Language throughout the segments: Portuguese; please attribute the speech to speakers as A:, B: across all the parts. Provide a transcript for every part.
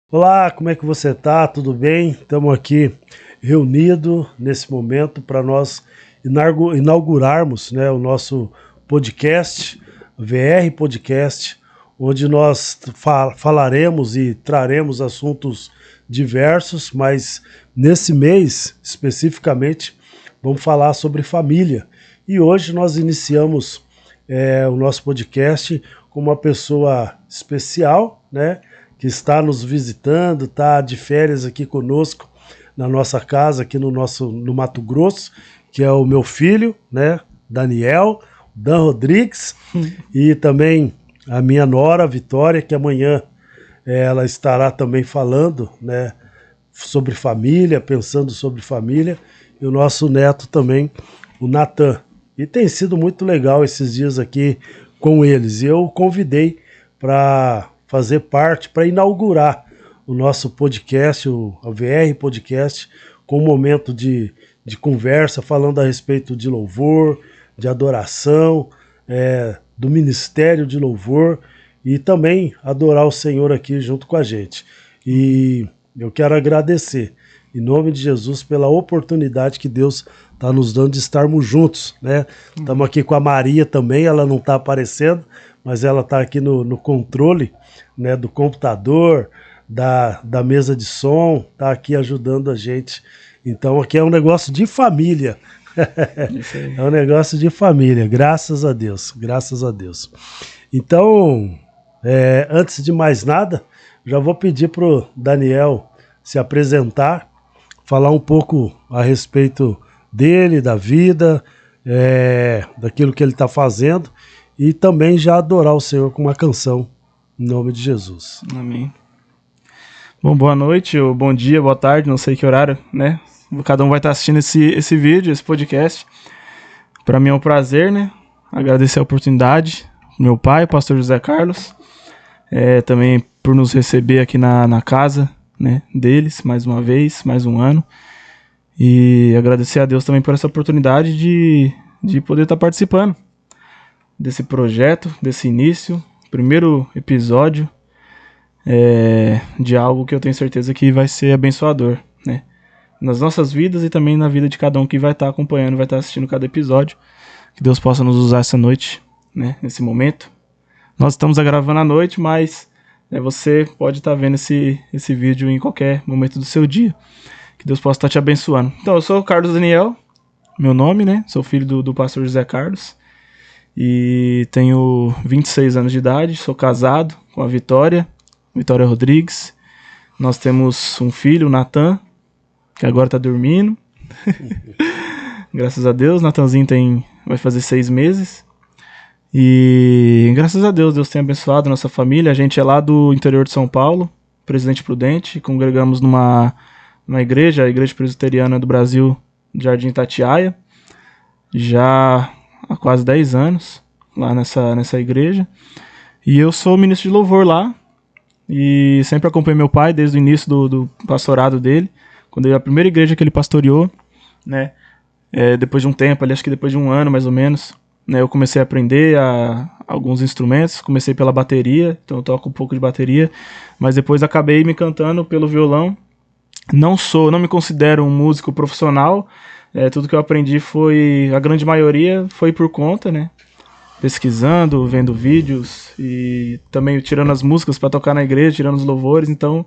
A: Olá, como é que você tá? Tudo bem? Estamos aqui reunidos nesse momento para nós inaugurarmos, né, o nosso podcast, VR Podcast, onde nós falaremos e traremos assuntos diversos, mas nesse mês, especificamente, vamos falar sobre família. E hoje nós iniciamos o nosso podcast com uma pessoa especial, né? Que está nos visitando, está de férias aqui conosco na nossa casa, aqui no Mato Grosso, que é o meu filho, né, Daniel, Dan Rodrigues, e também a minha nora, Vitória, que amanhã ela estará também falando, né, sobre família, pensando sobre família, e o nosso neto também, o Natan. E tem sido muito legal esses dias aqui com eles. E eu convidei para fazer parte, para inaugurar o nosso podcast, o VR Podcast, com um momento de conversa, falando a respeito de louvor, de adoração, do ministério de louvor e também adorar o Senhor aqui junto com a gente. E eu quero agradecer, em nome de Jesus, pela oportunidade que Deus está nos dando de estarmos juntos, né? Estamos aqui com a Maria também, ela não está aparecendo, mas ela está aqui no controle, né, do computador, da mesa de som, está aqui ajudando a gente. Então aqui é um negócio de família. É um negócio de família, graças a Deus, graças a Deus. Então, antes de mais nada, já vou pedir para o Daniel se apresentar, falar um pouco a respeito dele, da vida, daquilo que ele está fazendo e também já adorar o Senhor com uma canção, em nome de Jesus.
B: Amém. Bom, boa noite, ou bom dia, boa tarde, não sei que horário, né? Cada um vai estar assistindo esse vídeo, esse podcast. Para mim é um prazer, né? Agradecer a oportunidade, meu pai, o pastor José Carlos, também por nos receber aqui na casa, né, deles, mais uma vez, mais um ano. E agradecer a Deus também por essa oportunidade de poder estar participando desse projeto, desse início, primeiro episódio de algo que eu tenho certeza que vai ser abençoador, né? Nas nossas vidas e também na vida de cada um que vai estar acompanhando, vai estar assistindo cada episódio. Que Deus possa nos usar essa noite, né, nesse momento. Nós estamos gravando à noite, mas você pode estar vendo esse vídeo em qualquer momento do seu dia. Que Deus possa estar te abençoando. Então, eu sou o Carlos Daniel, meu nome, né? Sou filho do pastor José Carlos. E tenho 26 anos de idade, sou casado com a Vitória Rodrigues. Nós temos um filho, o Natan, que agora tá dormindo. Graças a Deus, Natanzinho vai fazer 6 meses. E graças a Deus, Deus tem abençoado a nossa família. A gente é lá do interior de São Paulo, Presidente Prudente. Congregamos numa igreja, a Igreja Presbiteriana do Brasil, Jardim Itatiaia. Já há quase 10 anos, lá nessa igreja. E eu sou ministro de louvor lá. E sempre acompanhei meu pai desde o início do pastorado dele. Quando a primeira igreja que ele pastoreou, né? Depois de um tempo, acho que depois de um ano mais ou menos, né, eu comecei a aprender alguns instrumentos. Comecei pela bateria, então eu toco um pouco de bateria, mas depois acabei me encantando pelo violão. Não me considero um músico profissional. Tudo que eu aprendi a grande maioria foi por conta, né? Pesquisando, vendo vídeos e também tirando as músicas para tocar na igreja, tirando os louvores. Então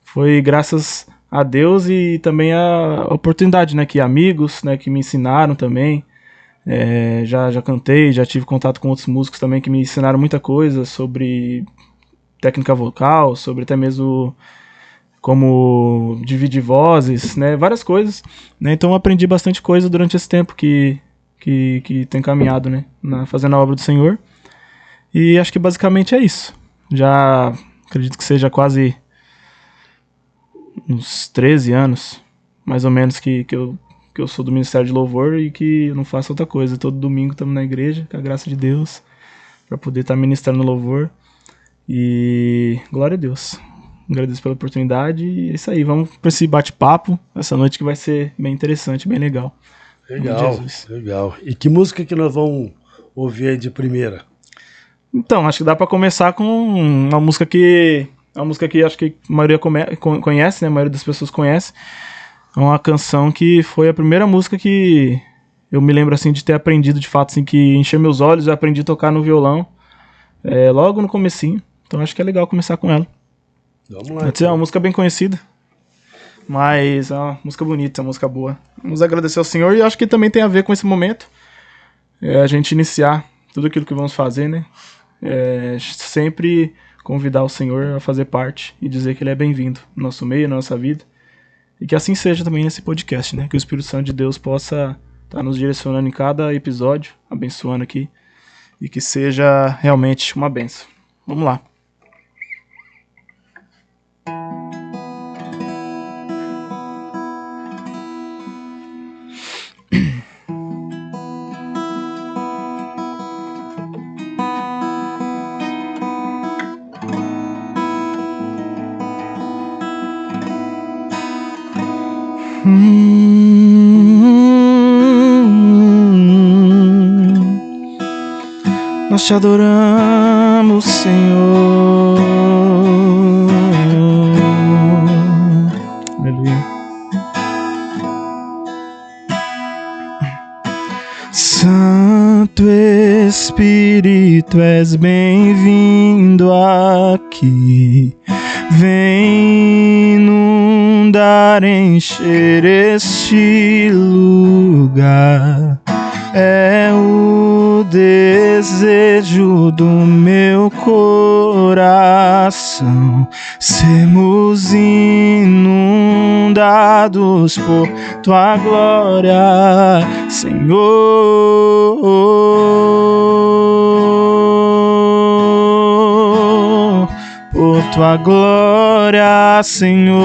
B: foi graças a Deus e também a oportunidade, né, que amigos, né, que me ensinaram também. Já cantei, já tive contato com outros músicos também que me ensinaram muita coisa sobre técnica vocal, sobre até mesmo como dividir vozes, né, várias coisas, né. Então eu aprendi bastante coisa durante esse tempo que tem caminhado, né, fazendo a obra do Senhor. E acho que basicamente é isso. Já acredito que seja quase uns 13 anos, mais ou menos, que eu sou do Ministério de Louvor e que eu não faço outra coisa. Todo domingo estamos na igreja, com a graça de Deus, para poder estar ministrando louvor. E glória a Deus. Agradeço pela oportunidade e é isso aí. Vamos para esse bate-papo essa noite que vai ser bem interessante, bem legal.
A: Legal, legal. E que música que nós vamos ouvir aí de primeira?
B: Então, acho que dá para começar com uma música que É uma música que acho que a maioria conhece, né? A maioria das pessoas conhece. É uma canção que foi a primeira música que eu me lembro, assim, de ter aprendido, de fato, assim, que encheu meus olhos. Eu aprendi a tocar no violão logo no comecinho. Então acho que é legal começar com ela.
A: Vamos lá.
B: É uma música bem conhecida, mas é uma música bonita, é uma música boa. Vamos agradecer ao Senhor e acho que também tem a ver com esse momento. A gente iniciar tudo aquilo que vamos fazer, né? Sempre convidar o Senhor a fazer parte e dizer que Ele é bem-vindo no nosso meio, na nossa vida. E que assim seja também nesse podcast, né? Que o Espírito Santo de Deus possa estar nos direcionando em cada episódio, abençoando aqui, e que seja realmente uma bênção. Vamos lá. Nós te adoramos, Senhor. Aleluia. Santo Espírito, és bem-vindo aqui. Vem inundar, encher este lugar. É o desejo do meu coração, sermos inundados por tua glória, Senhor. Por tua glória, Senhor.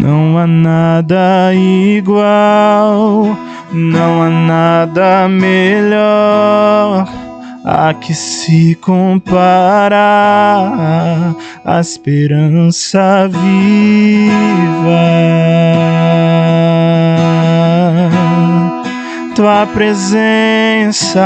B: Não há nada igual, não há nada melhor a que se comparar a esperança viva. Tua presença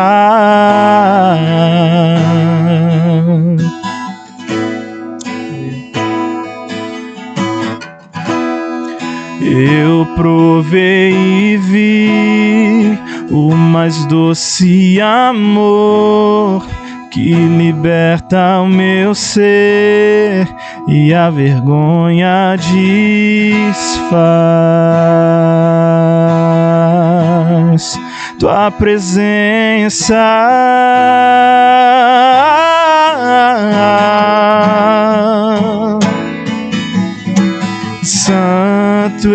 B: eu provei e vi o mais doce amor que liberta o meu ser e a vergonha desfaz. Tua presença Santo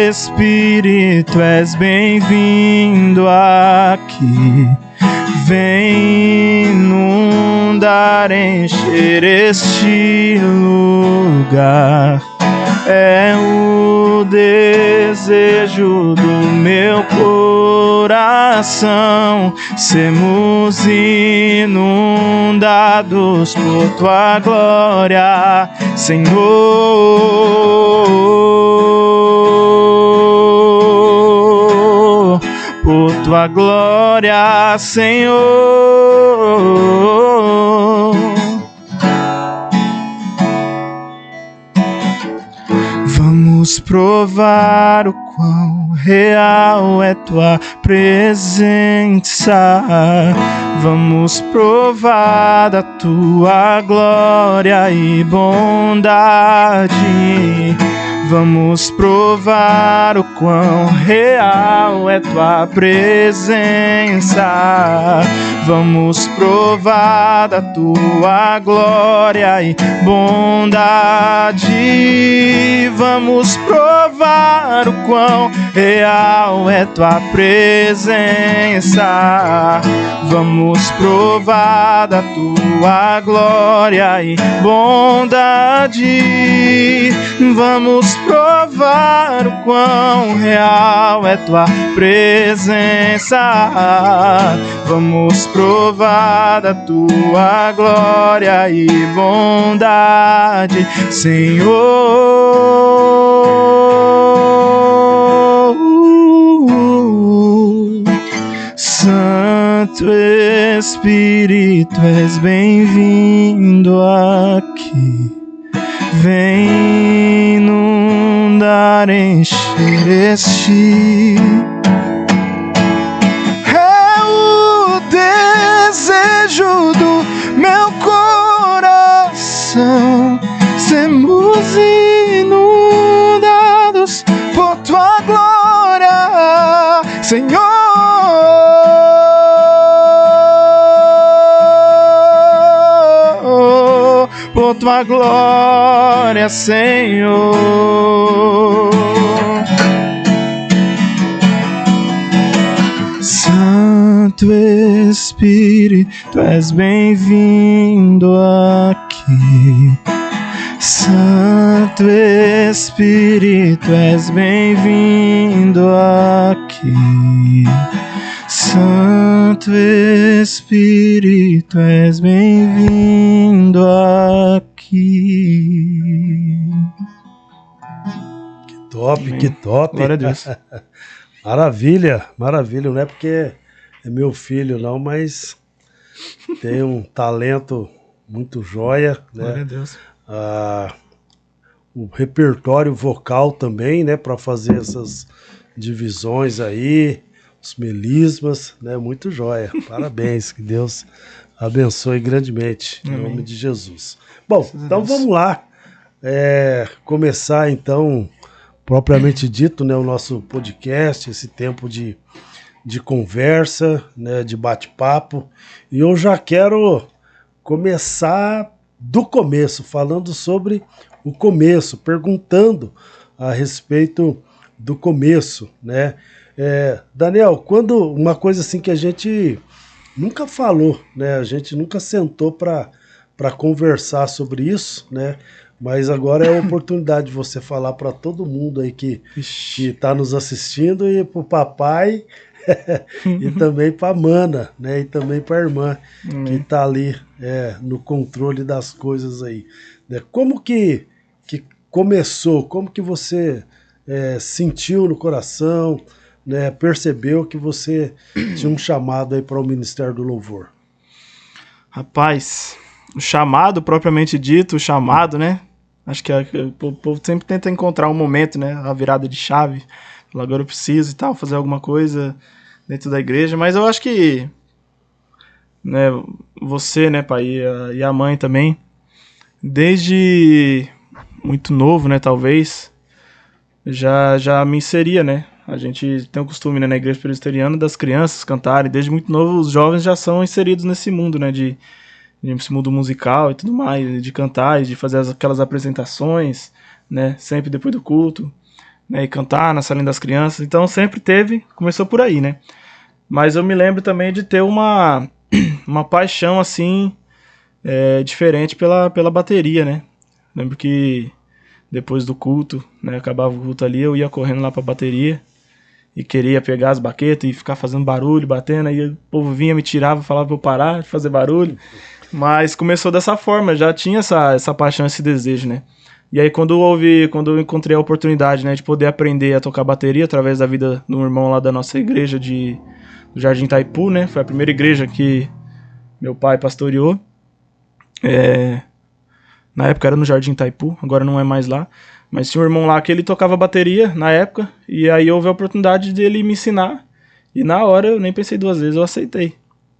B: Espírito, és bem-vindo aqui. Vem inundar, encher este lugar. É o desejo do meu coração, sermos inundados por tua glória, Senhor. Por tua glória, Senhor. Vamos provar o quão real é tua presença. Vamos provar da tua glória e bondade. Vamos provar o quão real é tua presença. Vamos provar da tua glória e bondade. Vamos provar o quão real é tua presença. Vamos provar da tua glória e bondade. Vamos provar o quão real é tua presença. Vamos provar da tua glória e bondade, Senhor. Espírito, és bem-vindo aqui. Vem inundar, encher este. É o desejo do meu coração. Sermos inundados por tua glória, Senhor. Por tua glória, Senhor. Santo Espírito, és bem-vindo aqui. Santo Espírito, és bem-vindo aqui. Santo Espírito, és bem-vindo aqui.
A: Que top, amém. Que top.
B: Glória a Deus.
A: Maravilha, maravilha. Não é porque é meu filho não, mas tem um talento muito joia, né?
B: Glória a Deus.
A: O repertório vocal também, né? Para fazer essas divisões aí, os melismas, né? Muito joia. Parabéns, que Deus abençoe grandemente, em nome de Jesus. Bom, então vamos lá. Começar então, propriamente dito, né? O nosso podcast, esse tempo de conversa, né? De bate-papo. E eu já quero começar do começo, falando sobre o começo, perguntando a respeito do começo, né? Daniel, quando uma coisa assim que a gente nunca falou, né? A gente nunca sentou para conversar sobre isso, né? Mas agora é a oportunidade de você falar para todo mundo aí que está nos assistindo e para o papai e também para a mana, né? E também para a irmã que está ali no controle das coisas aí, né? Como que começou? Como que você sentiu no coração, né? Percebeu que você tinha um chamado aí para o Ministério do Louvor?
B: Rapaz, o chamado propriamente dito, o chamado, né? Acho que o povo sempre tenta encontrar um momento, né? A virada de chave. Agora eu preciso e tal, fazer alguma coisa dentro da igreja. Mas eu acho que, né, você, né, pai, e a mãe também, desde muito novo, né, talvez, já me inseria, né? A gente tem o costume, né, na igreja presbiteriana das crianças cantarem. Desde muito novo, os jovens já são inseridos nesse mundo, né, esse mundo musical e tudo mais, de cantar e de fazer aquelas apresentações, né, sempre depois do culto, né, e cantar na salinha das crianças. Então sempre começou por aí, né. Mas eu me lembro também de ter uma paixão, assim, diferente pela bateria, né. Lembro que depois do culto, né, acabava o culto ali, eu ia correndo lá pra bateria e queria pegar as baquetas e ficar fazendo barulho, batendo, aí o povo vinha, me tirava, falava pra eu parar de fazer barulho. Mas começou dessa forma, já tinha essa paixão, esse desejo, né. E aí quando eu encontrei a oportunidade, né, de poder aprender a tocar bateria através da vida do irmão lá da nossa igreja do Jardim Itaipu, né, foi a primeira igreja que meu pai pastoreou. Na época era no Jardim Itaipu, agora não é mais lá. Mas tinha um irmão lá que ele tocava bateria na época, e aí houve a oportunidade dele me ensinar. E na hora eu nem pensei duas vezes, eu aceitei,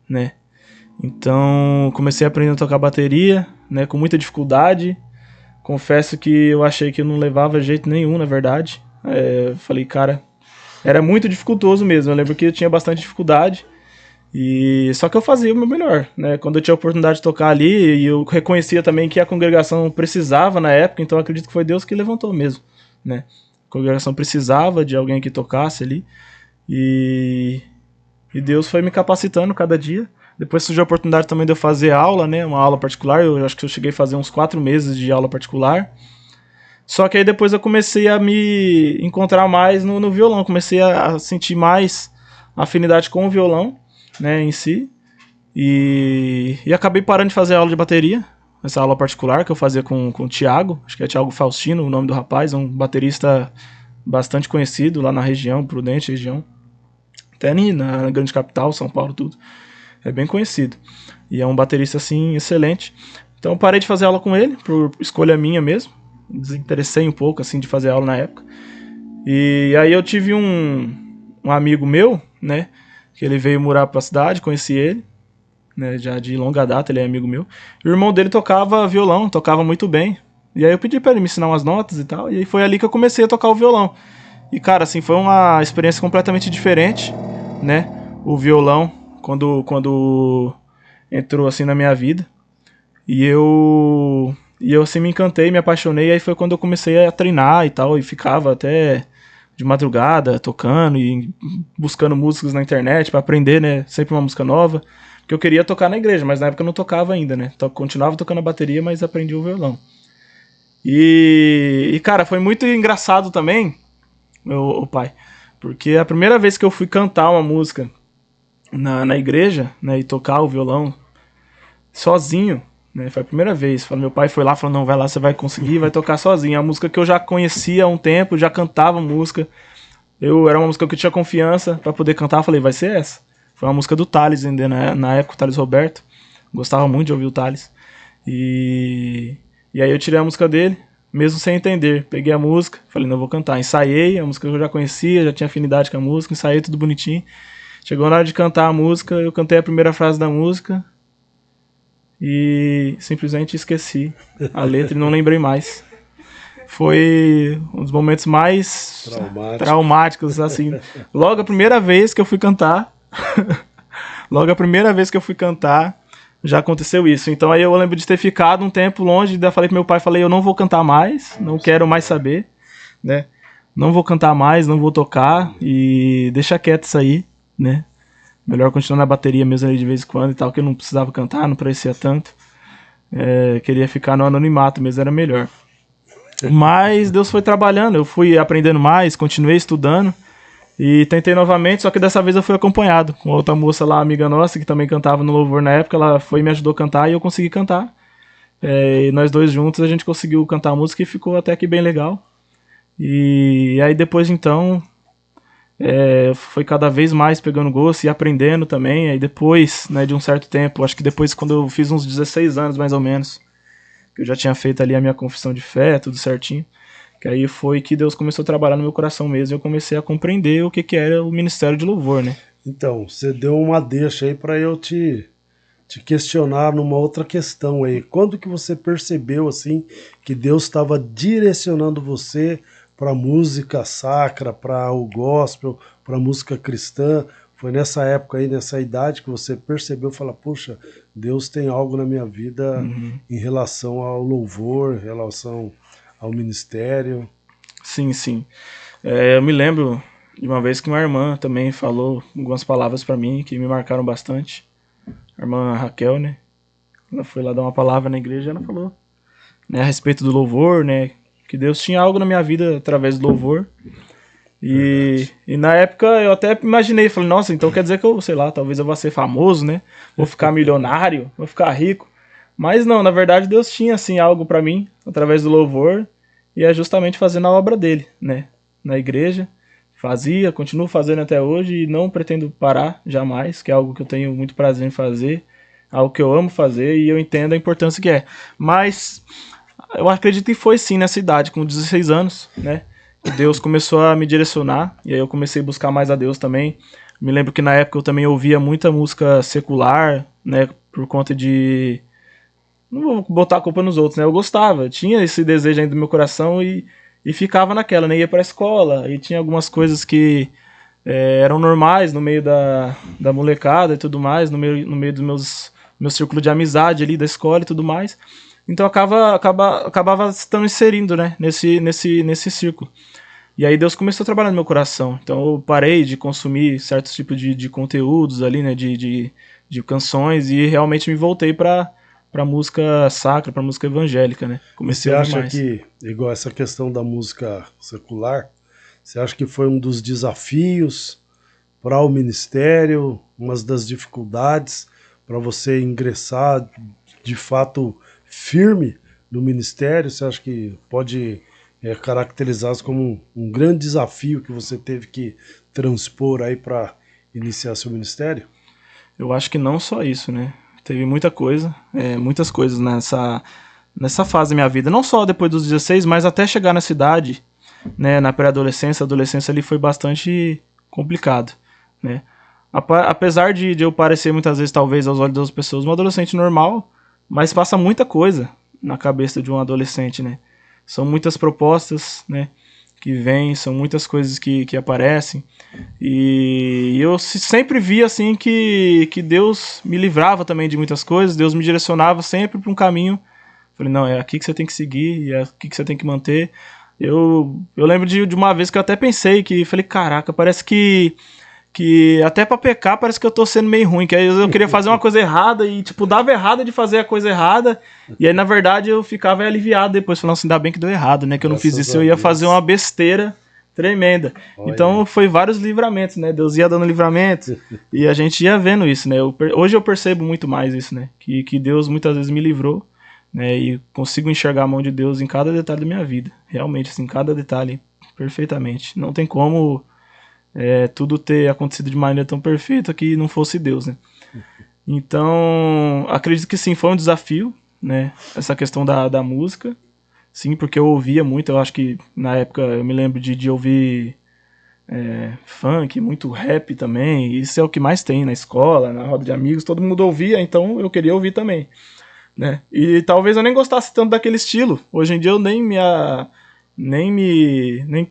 B: né. Então comecei a aprender a tocar bateria, né, com muita dificuldade. Confesso que eu achei que eu não levava jeito nenhum, na verdade. Falei, cara, era muito dificultoso mesmo. Eu lembro que eu tinha bastante dificuldade. Só que eu fazia o meu melhor, né? Quando eu tinha a oportunidade de tocar ali, e eu reconhecia também que a congregação precisava na época, então eu acredito que foi Deus que levantou mesmo, né? A congregação precisava de alguém que tocasse ali, e Deus foi me capacitando cada dia. Depois surgiu a oportunidade também de eu fazer aula, né? Uma aula particular, eu acho que eu cheguei a fazer uns 4 meses de aula particular. Só que aí depois eu comecei a me encontrar mais no violão, comecei a sentir mais afinidade com o violão, né, em si, e acabei parando de fazer aula de bateria, essa aula particular que eu fazia com o Thiago, acho que é Thiago Faustino o nome do rapaz, é um baterista bastante conhecido lá na região, Prudente região, até na grande capital, São Paulo, tudo. é bem conhecido. E é um baterista, assim, excelente. Então eu parei de fazer aula com ele, por escolha minha mesmo. Desinteressei um pouco, assim, de fazer aula na época. E aí eu tive um amigo meu, né, que ele veio morar pra cidade, conheci ele, né, já de longa data, ele é amigo meu. E o irmão dele tocava violão, tocava muito bem. E aí eu pedi pra ele me ensinar umas notas e tal, e aí foi ali que eu comecei a tocar o violão. E cara, assim, foi uma experiência completamente diferente, né, o violão, quando entrou assim na minha vida. E eu assim me encantei, me apaixonei, e aí foi quando eu comecei a treinar e tal, e ficava até de madrugada tocando e buscando músicas na internet pra aprender, né, sempre uma música nova, porque eu queria tocar na igreja, mas na época eu não tocava ainda, né, então, continuava tocando a bateria, mas aprendi o violão. E cara, foi muito engraçado também, o pai, porque a primeira vez que eu fui cantar uma música na igreja, né, e tocar o violão sozinho, né, foi a primeira vez. Meu pai foi lá e falou, não, vai lá, você vai conseguir, vai tocar sozinho. A música que eu já conhecia há um tempo, já cantava música. Era uma música que eu tinha confiança pra poder cantar, eu falei, vai ser essa. Foi uma música do Thales, ainda, né, na época, o Thales Roberto. Gostava muito de ouvir o Thales. E aí eu tirei a música dele, mesmo sem entender. Peguei a música, falei, não, vou cantar. Ensaiei, a música que eu já conhecia, já tinha afinidade com a música, ensaiei tudo bonitinho. Chegou na hora de cantar a música, eu cantei a primeira frase da música e simplesmente esqueci a letra e não lembrei mais. Foi um dos momentos mais traumáticos, assim. Logo a primeira vez que eu fui cantar, já aconteceu isso. Então aí eu lembro de ter ficado um tempo longe, daí falei pro meu pai, eu não vou cantar mais, não quero mais saber, né? Não vou cantar mais, não vou tocar e deixa quieto isso aí, né? Melhor continuar na bateria mesmo ali de vez em quando e tal, que eu não precisava cantar, não parecia tanto. Queria ficar no anonimato mesmo, era melhor. Mas Deus foi trabalhando, eu fui aprendendo mais, continuei estudando e tentei novamente, só que dessa vez eu fui acompanhado com outra moça lá, amiga nossa, que também cantava no louvor na época, ela foi e me ajudou a cantar e eu consegui cantar. E nós dois juntos a gente conseguiu cantar a música e ficou até que bem legal. E aí depois então foi cada vez mais pegando gosto e aprendendo também. Aí depois, né, de um certo tempo, acho que depois quando eu fiz uns 16 anos mais ou menos, que eu já tinha feito ali a minha confissão de fé, tudo certinho, que aí foi que Deus começou a trabalhar no meu coração mesmo e eu comecei a compreender o que era o ministério de louvor, né?
A: Então, você deu uma deixa aí para eu te questionar numa outra questão aí. Quando que você percebeu assim que Deus estava direcionando você para música sacra, para o gospel, para música cristã? Foi nessa época aí, nessa idade que você percebeu, fala, puxa, Deus tem algo na minha vida em relação ao louvor, em relação ao ministério?
B: Sim, sim. Eu me lembro de uma vez que uma irmã também falou algumas palavras para mim que me marcaram bastante. A irmã Raquel, né? Ela foi lá dar uma palavra na igreja e ela falou, né, a respeito do louvor, né? Que Deus tinha algo na minha vida através do louvor. E na época eu até imaginei, falei, nossa, então quer dizer que eu, sei lá, talvez eu vou ser famoso, né? Vou ficar milionário, vou ficar rico. Mas não, na verdade Deus tinha, assim, algo pra mim através do louvor e é justamente fazendo a obra dele, né? Na igreja. Continuo fazendo até hoje e não pretendo parar jamais, que é algo que eu tenho muito prazer em fazer, algo que eu amo fazer e eu entendo a importância que é. Mas eu acredito que foi sim nessa idade, com 16 anos, né? Deus começou a me direcionar e aí eu comecei a buscar mais a Deus também. Me lembro que na época eu também ouvia muita música secular, né? Por conta de... Não vou botar a culpa nos outros, né? Eu gostava, tinha esse desejo ainda no meu coração e ficava naquela, né? Ia pra escola e tinha algumas coisas que eram normais no meio da molecada e tudo mais, no meio dos meu círculo de amizade ali da escola e tudo mais. Então acabava estando inserindo, né, nesse círculo. E aí Deus começou a trabalhar no meu coração. Então eu parei de consumir certos tipos de conteúdos ali, né, de canções e realmente me voltei para música sacra, para música evangélica, né. Comecei
A: Você
B: a ouvir
A: acha
B: mais.
A: que, igual essa questão da música secular, você acha que foi um dos desafios para o ministério, uma das dificuldades para você ingressar de fato firme no ministério? Você acha que pode caracterizar como um grande desafio que você teve que transpor aí para iniciar seu ministério?
B: Eu acho que não só isso, né? Teve muita coisa, muitas coisas nessa fase da minha vida. Não só depois dos 16, mas até chegar na cidade, né? Na pré-adolescência, adolescência ali foi bastante complicado, né? Apesar de eu parecer muitas vezes, talvez, aos olhos das pessoas, um adolescente normal, mas passa muita coisa na cabeça de um adolescente, né? São muitas propostas, né? Que vêm, são muitas coisas que aparecem. E eu sempre vi assim que Deus me livrava também de muitas coisas, Deus me direcionava sempre para um caminho. Falei, não, é aqui que você tem que seguir, é aqui que você tem que manter. Eu lembro de uma vez que eu até pensei que, falei, caraca, parece que até pra pecar parece que eu tô sendo meio ruim, que aí eu queria fazer uma coisa errada e, tipo, dava errado de fazer a coisa errada, e aí, na verdade, eu ficava aliviado depois, falando assim, ainda bem que deu errado, né, que eu não fiz isso, eu ia fazer uma besteira tremenda. Olha. Então, foi vários livramentos, né, Deus ia dando livramentos, e a gente ia vendo isso, né, hoje eu percebo muito mais isso, né, que Deus muitas vezes me livrou, né, e consigo enxergar a mão de Deus em cada detalhe da minha vida, realmente, assim, cada detalhe, perfeitamente, não tem como... tudo ter acontecido de maneira tão perfeita que não fosse Deus, né? Então, acredito que sim, foi um desafio, né? Essa questão da música, sim, porque eu ouvia muito, eu acho que na época eu me lembro de ouvir funk, muito rap também, isso é o que mais tem na escola, na roda de amigos, todo mundo ouvia, então eu queria ouvir também, né? E talvez eu nem gostasse tanto daquele estilo, hoje em dia eu nem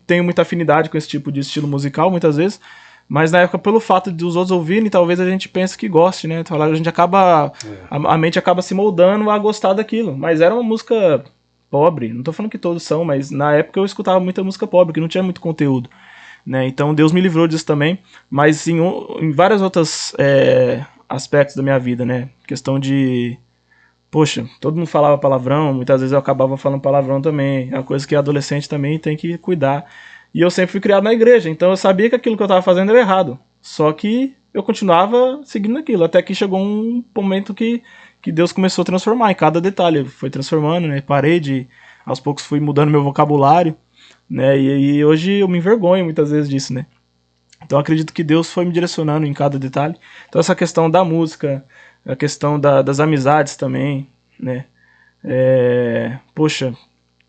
B: tenho muita afinidade com esse tipo de estilo musical, muitas vezes, mas na época, pelo fato de os outros ouvirem, talvez a gente pense que goste, né? Então, a gente acaba... A mente acaba se moldando a gostar daquilo. Mas era uma música pobre, não tô falando que todos são, mas na época eu escutava muita música pobre, que não tinha muito conteúdo, né? Então Deus me livrou disso também, mas em vários outros aspectos da minha vida, né? Questão de... Poxa, todo mundo falava palavrão, muitas vezes eu acabava falando palavrão também. É uma coisa que adolescente também tem que cuidar. E eu sempre fui criado na igreja, então eu sabia que aquilo que eu estava fazendo era errado. Só que eu continuava seguindo aquilo, até que chegou um momento que Deus começou a transformar em cada detalhe. Foi transformando, né? Parei de... Aos poucos fui mudando meu vocabulário, né? E hoje eu me envergonho muitas vezes disso, né? Então eu acredito que Deus foi me direcionando em cada detalhe. Então essa questão da música... A questão das amizades também, né? Poxa,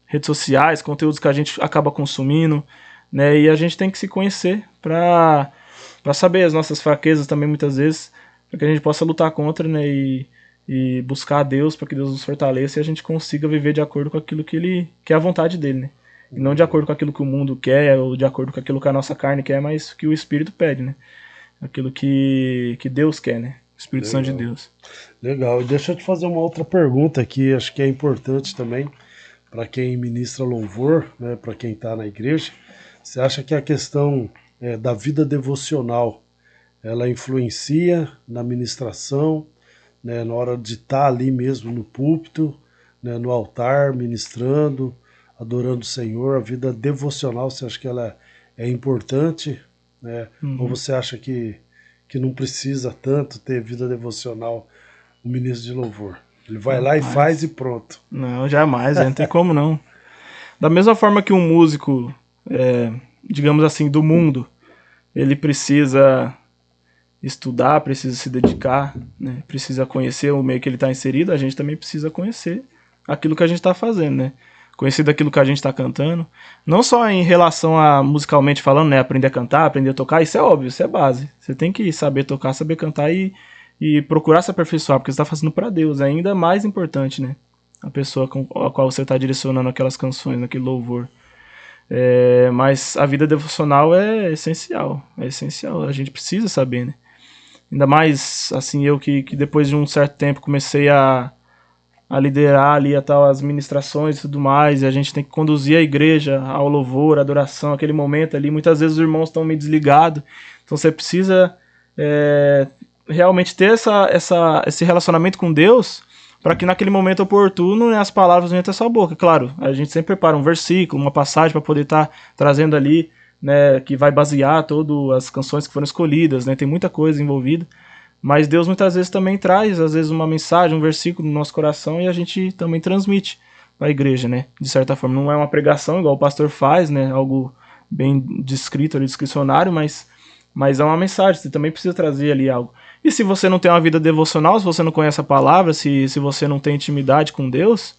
B: redes sociais, conteúdos que a gente acaba consumindo, né? E a gente tem que se conhecer para saber as nossas fraquezas também, muitas vezes, para que a gente possa lutar contra, né? E buscar a Deus para que Deus nos fortaleça e a gente consiga viver de acordo com aquilo que é a vontade dele, né? E não de acordo com aquilo que o mundo quer ou de acordo com aquilo que a nossa carne quer, mas que o Espírito pede, né? Aquilo que Deus quer, né? Espírito Santo de Deus.
A: Legal. E deixa eu te fazer uma outra pergunta aqui, acho que é importante também para quem ministra louvor, né, para quem está na igreja. Você acha que a questão da vida devocional, ela influencia na ministração, né, na hora de estar ali mesmo no púlpito, né, no altar, ministrando, adorando o Senhor? A vida devocional, você acha que ela é importante, né? Ou você acha que não precisa tanto ter vida devocional o ministro de louvor? Ele vai lá e faz e pronto.
B: Não, jamais, não tem como não. Da mesma forma que um músico, digamos assim, do mundo, ele precisa estudar, precisa se dedicar, né? Precisa conhecer o meio que ele está inserido, a gente também precisa conhecer aquilo que a gente está fazendo, né? Conhecer daquilo que a gente está cantando, não só em relação a musicalmente falando, né, aprender a cantar, aprender a tocar, isso é óbvio, isso é base. Você tem que saber tocar, saber cantar e procurar se aperfeiçoar, porque você está fazendo para Deus, é ainda mais importante, né, a pessoa a qual você está direcionando aquelas canções, naquele louvor. Mas a vida devocional é essencial, a gente precisa saber, né, ainda mais, assim, eu que depois de um certo tempo comecei a liderar ali as ministrações e tudo mais, e a gente tem que conduzir a igreja ao louvor, à adoração, aquele momento ali, muitas vezes os irmãos estão meio desligados, então você precisa realmente ter esse relacionamento com Deus, para que naquele momento oportuno, né, as palavras venham até sua boca. Claro, a gente sempre prepara um versículo, uma passagem para poder estar trazendo ali, né, que vai basear todas as canções que foram escolhidas, né, tem muita coisa envolvida. Mas Deus muitas vezes também traz, às vezes, uma mensagem, um versículo no nosso coração e a gente também transmite para a igreja, né? De certa forma, não é uma pregação igual o pastor faz, né? Algo bem descrito ali, discricionário, mas mas é uma mensagem, você também precisa trazer ali algo. E se você não tem uma vida devocional, se você não conhece a palavra, se você não tem intimidade com Deus,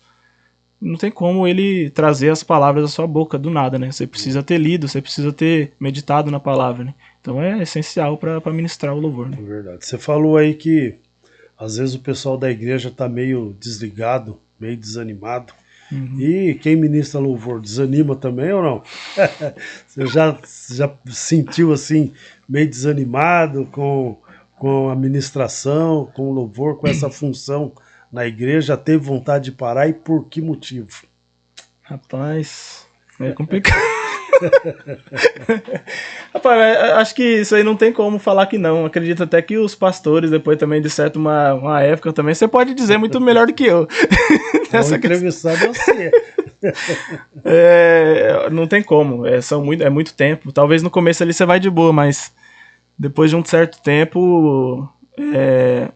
B: não tem como ele trazer as palavras da sua boca do nada, né? Você precisa ter lido, você precisa ter meditado na palavra, né? Então é essencial para ministrar o louvor, né?
A: É verdade. Você falou aí que às vezes o pessoal da igreja está meio desligado, meio desanimado. E quem ministra louvor desanima também ou não? Você já sentiu assim, meio desanimado com a ministração, com o louvor, com essa função na igreja? Já teve vontade de parar e por que motivo?
B: Rapaz, é complicado. Rapaz, acho que isso aí não tem como falar que não. Acredito até que os pastores, depois também de certo uma época também, você pode dizer muito melhor do que eu.
A: Vou entrevistar você.
B: Não tem como, é muito tempo. Talvez no começo ali você vai de boa, mas depois de um certo tempo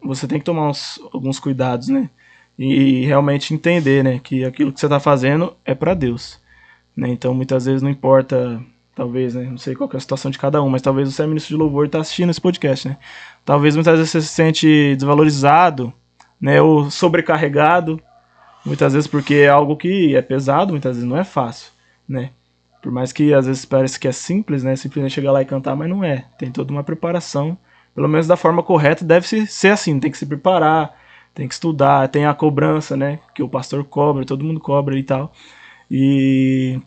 B: você tem que tomar alguns cuidados, né? E realmente entender, né, que aquilo que você está fazendo é para Deus, né? Então muitas vezes não importa, talvez, né, não sei qual que é a situação de cada um, mas talvez você é ministro de louvor e está assistindo esse podcast, né? Talvez muitas vezes você se sente desvalorizado, né, ou sobrecarregado, muitas vezes porque é algo que é pesado, muitas vezes não é fácil, né? Por mais que às vezes pareça que é simples, né, simplesmente chegar lá e cantar, mas não é. Tem toda uma preparação, pelo menos da forma correta, deve ser assim, tem que se preparar, tem que estudar, tem a cobrança, né, que o pastor cobra, todo mundo cobra e tal. E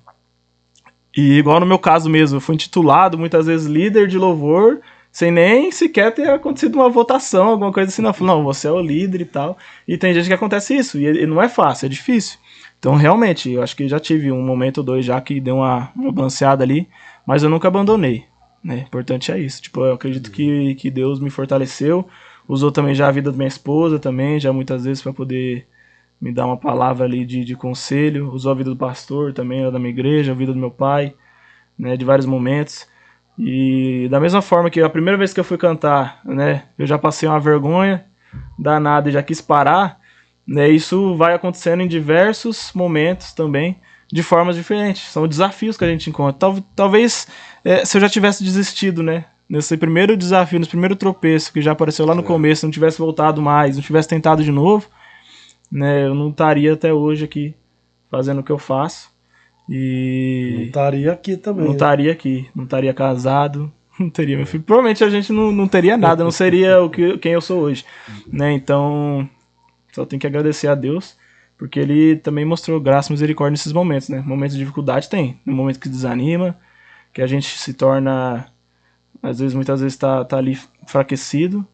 B: igual no meu caso mesmo, eu fui intitulado muitas vezes líder de louvor, sem nem sequer ter acontecido uma votação, alguma coisa assim. Não, você é o líder e tal. E tem gente que acontece isso, e não é fácil, é difícil. Então, realmente, eu acho que já tive um momento ou dois já que deu uma balanceada ali, mas eu nunca abandonei, né? Importante é isso. Tipo, eu acredito que Deus me fortaleceu, usou também já a vida da minha esposa também, já muitas vezes para poder me dar uma palavra ali de conselho, usou a vida do pastor também, da minha igreja, a vida do meu pai, né, de vários momentos. E da mesma forma que a primeira vez que eu fui cantar, né, eu já passei uma vergonha danada e já quis parar, né, isso vai acontecendo em diversos momentos também, de formas diferentes. São desafios que a gente encontra. Talvez se eu já tivesse desistido, né, nesse primeiro desafio, nesse primeiro tropeço que já apareceu lá no começo, não tivesse voltado mais, não tivesse tentado de novo, né, eu não estaria até hoje aqui fazendo o que eu faço. E
A: não estaria aqui também.
B: Não estaria aqui, não estaria casado, não teria meu filho. Provavelmente a gente não teria nada, não seria quem eu sou hoje, né? Então, só tem que agradecer a Deus, porque Ele também mostrou graça e misericórdia nesses momentos, né? Momentos de dificuldade tem, no momento que desanima, que a gente se torna, às vezes, muitas vezes tá ali enfraquecido,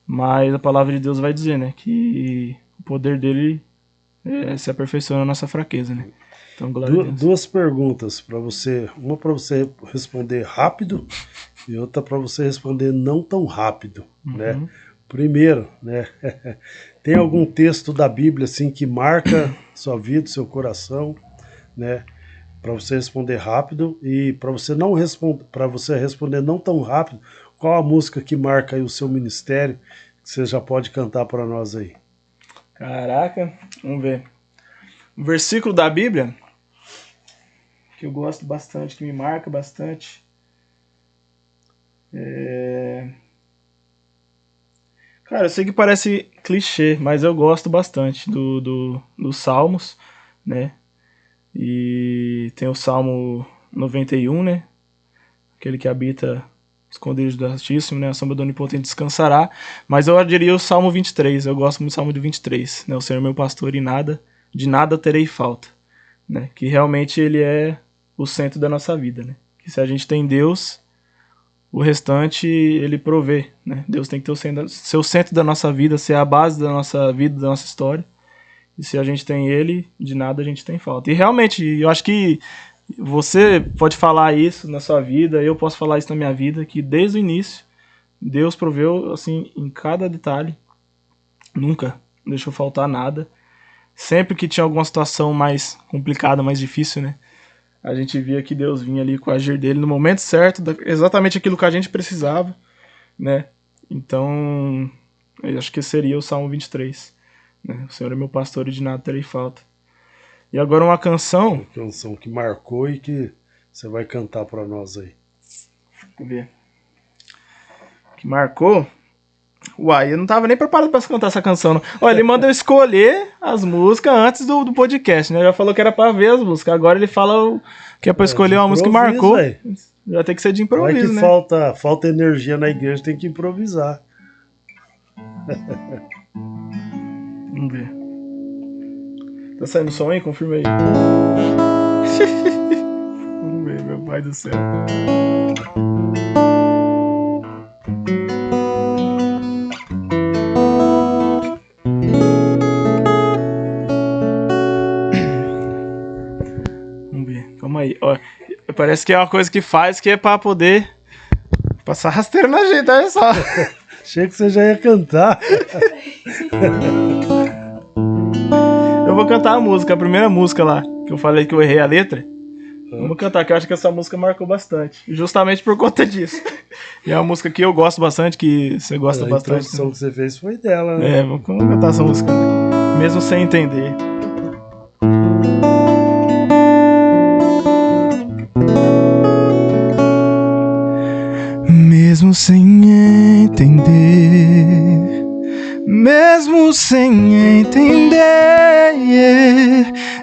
B: mas a palavra de Deus vai dizer, né? Que o poder dele se aperfeiçoa na nossa fraqueza, né? Então, glória a Deus.
A: Duas perguntas para você, uma para você responder rápido e outra para você responder não tão rápido, né? Primeiro, né? Tem algum texto da Bíblia assim que marca sua vida, seu coração, né? Para você responder rápido e para você não responder, para você responder não tão rápido, qual a música que marca aí o seu ministério que você já pode cantar para nós aí?
B: Caraca, vamos ver. Um versículo da Bíblia que eu gosto bastante, que me marca bastante. Cara, eu sei que parece clichê, mas eu gosto bastante dos Salmos, né? E tem o Salmo 91, né? Aquele que habita escondido do Altíssimo, né? A sombra do Onipotente descansará. Mas eu diria o Salmo 23. Eu gosto muito do Salmo de 23, né? O Senhor é meu pastor e de nada terei falta, né? Que realmente ele é o centro da nossa vida, né? Que se a gente tem Deus, o restante ele provê, né? Deus tem que ter ser o centro da nossa vida, ser a base da nossa vida, da nossa história. E se a gente tem ele, de nada a gente tem falta. E realmente, eu acho que você pode falar isso na sua vida, eu posso falar isso na minha vida, que desde o início, Deus proveu, assim, em cada detalhe, nunca deixou faltar nada. Sempre que tinha alguma situação mais complicada, mais difícil, né? A gente via que Deus vinha ali com o agir dele no momento certo, exatamente aquilo que a gente precisava, né? Então, eu acho que seria o Salmo 23. Né? O Senhor é meu pastor e de nada terei falta. E agora uma canção...
A: Uma canção que marcou e que você vai cantar para nós aí.
B: Vamos ver. que marcou. Uai, eu não tava nem preparado pra cantar essa canção, não. Olha, ele manda eu escolher as músicas antes do podcast, né? Já falou que era pra ver as músicas. Agora ele fala que é pra escolher uma música que marcou. Véio. Já tem que ser de improviso, né?
A: Falta energia na igreja, tem que improvisar.
B: Vamos ver. Tá saindo som aí? Confirma aí. Vamos ver, meu pai do céu. Calma aí, ó, parece que é uma coisa que faz que é pra poder passar rasteiro na gente, olha só.
A: Achei que você já ia cantar.
B: Eu vou cantar a música, a primeira música lá, que eu falei que eu errei a letra. Vamos cantar, que eu acho que essa música marcou bastante, justamente por conta disso. E é uma música que eu gosto bastante, que você gosta bastante.
A: A introdução que você fez foi dela, né?
B: Vamos cantar essa música, mesmo sem entender. Mesmo sem entender, mesmo sem entender,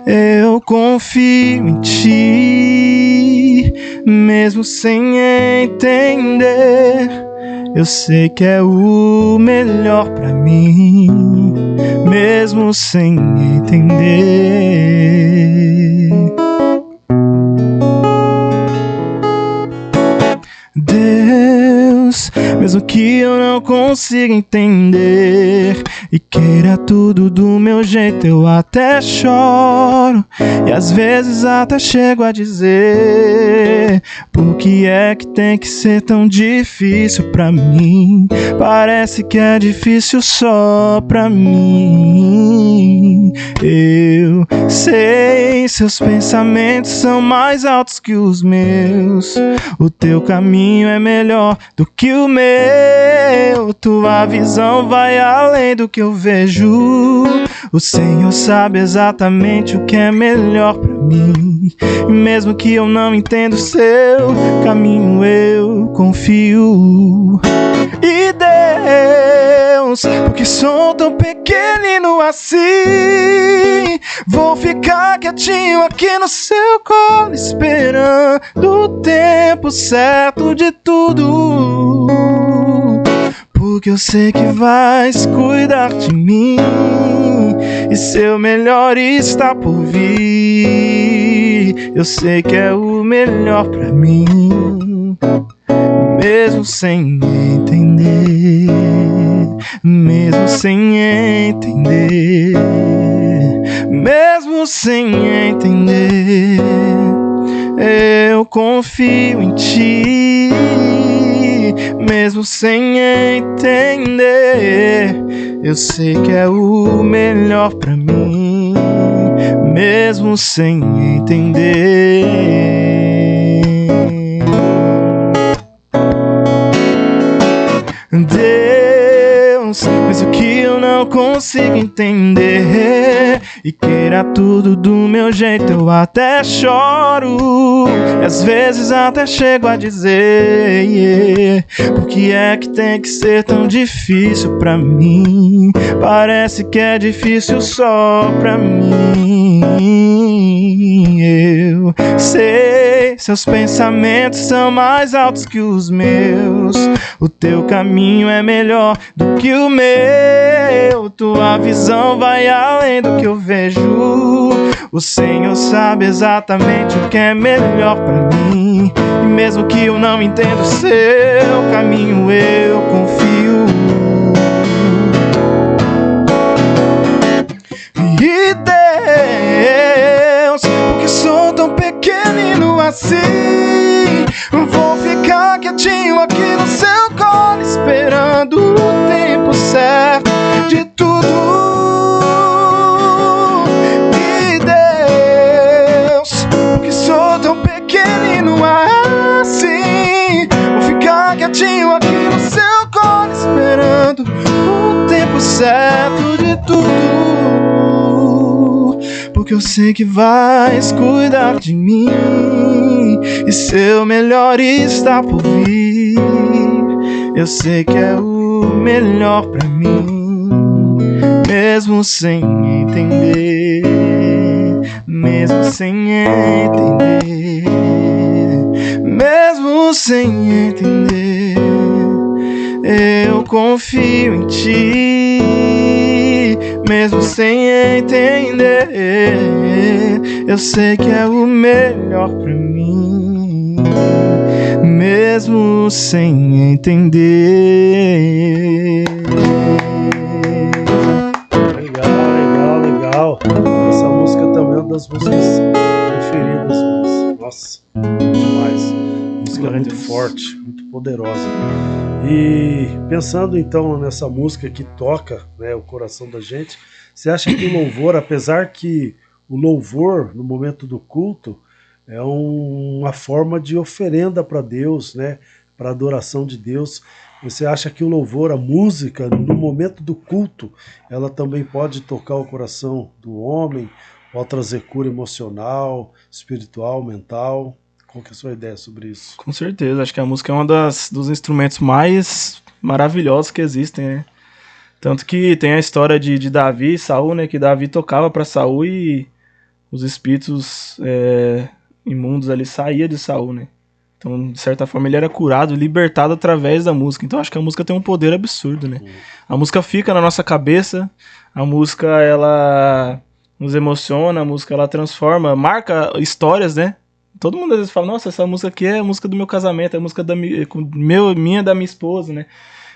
B: eu confio em ti. Mesmo sem entender, eu sei que é o melhor pra mim. Mesmo sem entender, Deus, mesmo que eu não consiga entender e queira tudo do meu jeito, eu até choro e às vezes até chego a dizer: por que é que tem que ser tão difícil pra mim? Parece que é difícil só pra mim. Eu sei, seus pensamentos são mais altos que os meus. O teu caminho é melhor do que o meu. Tua visão vai além do que eu vejo. O Senhor sabe exatamente o que é melhor pra mim. E mesmo que eu não entenda o seu caminho, eu confio. E Deus, porque sou tão pequenino assim, vou ficar quietinho aqui no seu colo, esperando o tempo certo de tudo. Porque eu sei que vais cuidar de mim e seu melhor está por vir. Eu sei que é o melhor pra mim. Mesmo sem entender, mesmo sem entender, mesmo sem entender, eu confio em ti. Mesmo sem entender, eu sei que é o melhor pra mim. Mesmo sem entender. Deus, mesmo que eu não consiga entender e queira tudo do meu jeito, eu até choro e às vezes até chego a dizer: por que é que tem que ser tão difícil pra mim? Parece que é difícil só pra mim. Eu sei, seus pensamentos são mais altos que os meus. O teu caminho é melhor do que o meu. Tua visão vai além do que eu vejo. O Senhor sabe exatamente o que é melhor pra mim. E mesmo que eu não entenda o seu caminho, eu confio. E Deus, porque sou tão pequenino assim, vou ficar quietinho aqui no seu colo, esperando o tempo certo de tudo. E Deus, porque sou tão pequenino assim, vou ficar quietinho aqui no seu colo, esperando o tempo certo de tudo. Porque eu sei que vais cuidar de mim e seu melhor está por vir. Eu sei que é o melhor pra mim, mesmo sem entender, mesmo sem entender, mesmo sem entender, eu confio em ti, mesmo sem entender, eu sei que é o melhor pra mim, mesmo sem entender.
A: Legal. Essa música também é uma das músicas preferidas minhas. Nossa, demais. Música muito forte, muito poderosa. E pensando então nessa música que toca, né, o coração da gente, você acha que o louvor, apesar que o louvor no momento do culto é uma forma de oferenda para Deus, né, para adoração de Deus, você acha que o louvor, a música, no momento do culto, ela também pode tocar o coração do homem, pode trazer cura emocional, espiritual, mental? Qual que é a sua ideia sobre isso?
B: Com certeza, acho que a música é um dos instrumentos mais maravilhosos que existem, né? Tanto que tem a história de Davi e Saul, né? Que Davi tocava para Saul e os espíritos imundos ali saíam de Saul, né? Então, de certa forma, ele era curado, libertado através da música. Então, acho que a música tem um poder absurdo, né? A música fica na nossa cabeça, a música, ela nos emociona, a música, ela transforma, marca histórias, né? Todo mundo às vezes fala, nossa, essa música aqui é a música do meu casamento, é a música da minha da minha esposa, né?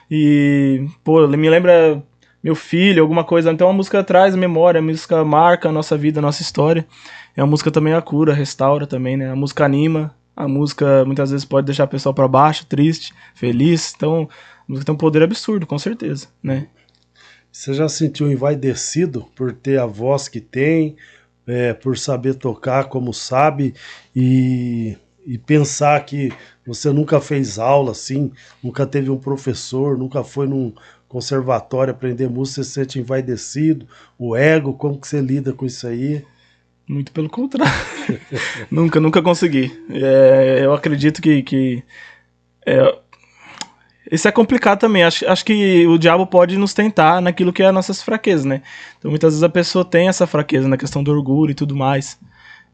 B: E, pô, me lembra meu filho, alguma coisa. Então a música traz memória, a música marca a nossa vida, a nossa história. E a música também a cura, restaura também, né? A música anima, a música muitas vezes pode deixar a pessoa pra baixo, triste, feliz. Então a música tem um poder absurdo, com certeza, né?
A: Você já sentiu envaidecido por ter a voz que tem, por saber tocar como sabe e pensar que você nunca fez aula assim, nunca teve um professor, nunca foi num conservatório aprender música, você se sente envaidecido, o ego, como que você lida com isso aí?
B: Muito pelo contrário. Nunca consegui. Eu acredito que isso é complicado também. Acho que o diabo pode nos tentar naquilo que é as nossas fraquezas, né? Então muitas vezes a pessoa tem essa fraqueza na questão do orgulho e tudo mais.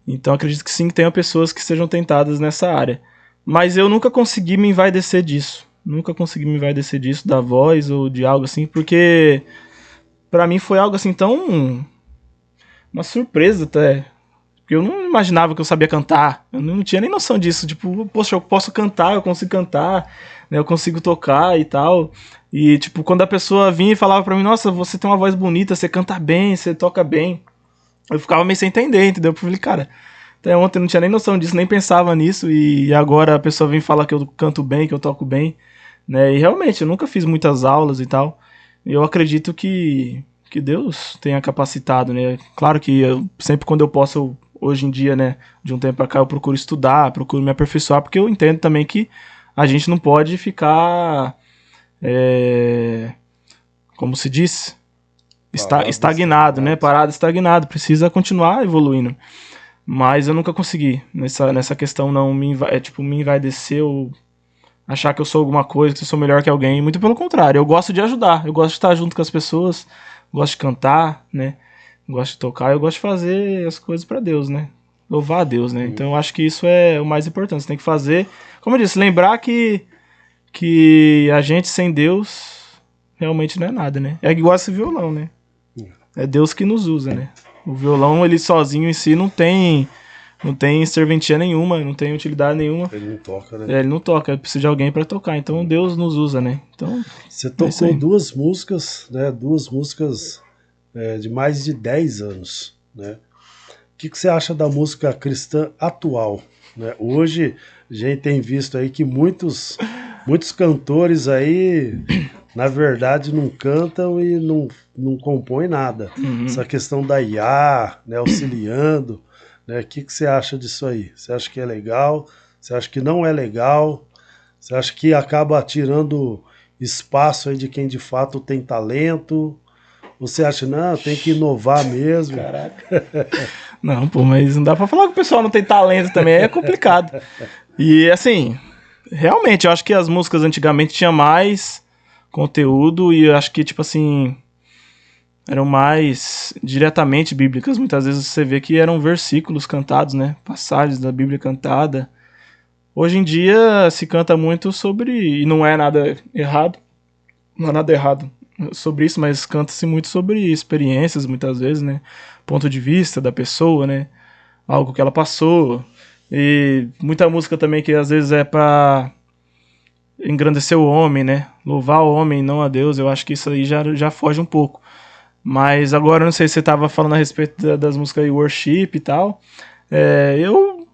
B: Então acredito que sim, que tenha pessoas que sejam tentadas nessa área. Mas eu nunca consegui me envaidecer disso. Nunca consegui me envaidecer disso, da voz ou de algo assim, porque pra mim foi algo assim tão... uma surpresa até. Porque eu não imaginava que eu sabia cantar. Eu não tinha nem noção disso. Tipo, poxa, eu posso cantar, eu consigo cantar, né? Eu consigo tocar e tal. E, tipo, quando a pessoa vinha e falava pra mim, nossa, você tem uma voz bonita, você canta bem, você toca bem. Eu ficava meio sem entender, entendeu? Eu falei, cara, até ontem eu não tinha nem noção disso, nem pensava nisso. E agora a pessoa vem falar que eu canto bem, que eu toco bem, né? E realmente, eu nunca fiz muitas aulas e tal. E eu acredito que Deus tenha capacitado, né? Claro que sempre quando eu posso, hoje em dia, né, de um tempo pra cá, eu procuro estudar, procuro me aperfeiçoar, porque eu entendo também que a gente não pode ficar, como se diz, estagnado, né? Parado, estagnado. Precisa continuar evoluindo. Mas eu nunca consegui nessa questão não me envaidecer ou achar que eu sou alguma coisa, que eu sou melhor que alguém. Muito pelo contrário, eu gosto de ajudar, eu gosto de estar junto com as pessoas, gosto de cantar, né? Gosto de tocar, eu gosto de fazer as coisas pra Deus, né? Louvar a Deus, né? Então eu acho que isso é o mais importante. Você tem que fazer, como eu disse, lembrar que a gente sem Deus realmente não é nada, né? É igual esse violão, né? É Deus que nos usa, né? O violão, ele sozinho em si não tem serventia nenhuma, não tem utilidade nenhuma.
A: Ele não toca, né?
B: Ele não toca, ele precisa de alguém pra tocar. Então Deus nos usa, né? Então,
A: você tocou duas músicas, né? Duas músicas de mais de 10 anos, né? O que você acha da música cristã atual, né? Hoje a gente tem visto aí que muitos cantores aí, na verdade, não cantam e não compõem nada. Essa questão da IA, né, auxiliando, né? O que você acha disso aí? Você acha que é legal? Você acha que não é legal? Você acha que acaba tirando espaço aí de quem de fato tem talento? Você acha, não, tem que inovar mesmo?
B: Caraca. Não, pô, mas não dá pra falar que o pessoal não tem talento também, é complicado. E assim, realmente, eu acho que as músicas antigamente tinham mais conteúdo e eu acho que, tipo assim, eram mais diretamente bíblicas. Muitas vezes você vê que eram versículos cantados, né? Passagens da Bíblia cantada. Hoje em dia se canta muito sobre, e não é nada errado, não há nada errado sobre isso, mas canta-se muito sobre experiências, muitas vezes, né? Ponto de vista da pessoa, né? Algo que ela passou. E muita música também que às vezes é pra engrandecer o homem, né? Louvar o homem, não a Deus. Eu acho que isso aí já foge um pouco. Mas agora, eu não sei se você tava falando a respeito das músicas aí, worship e tal. Eu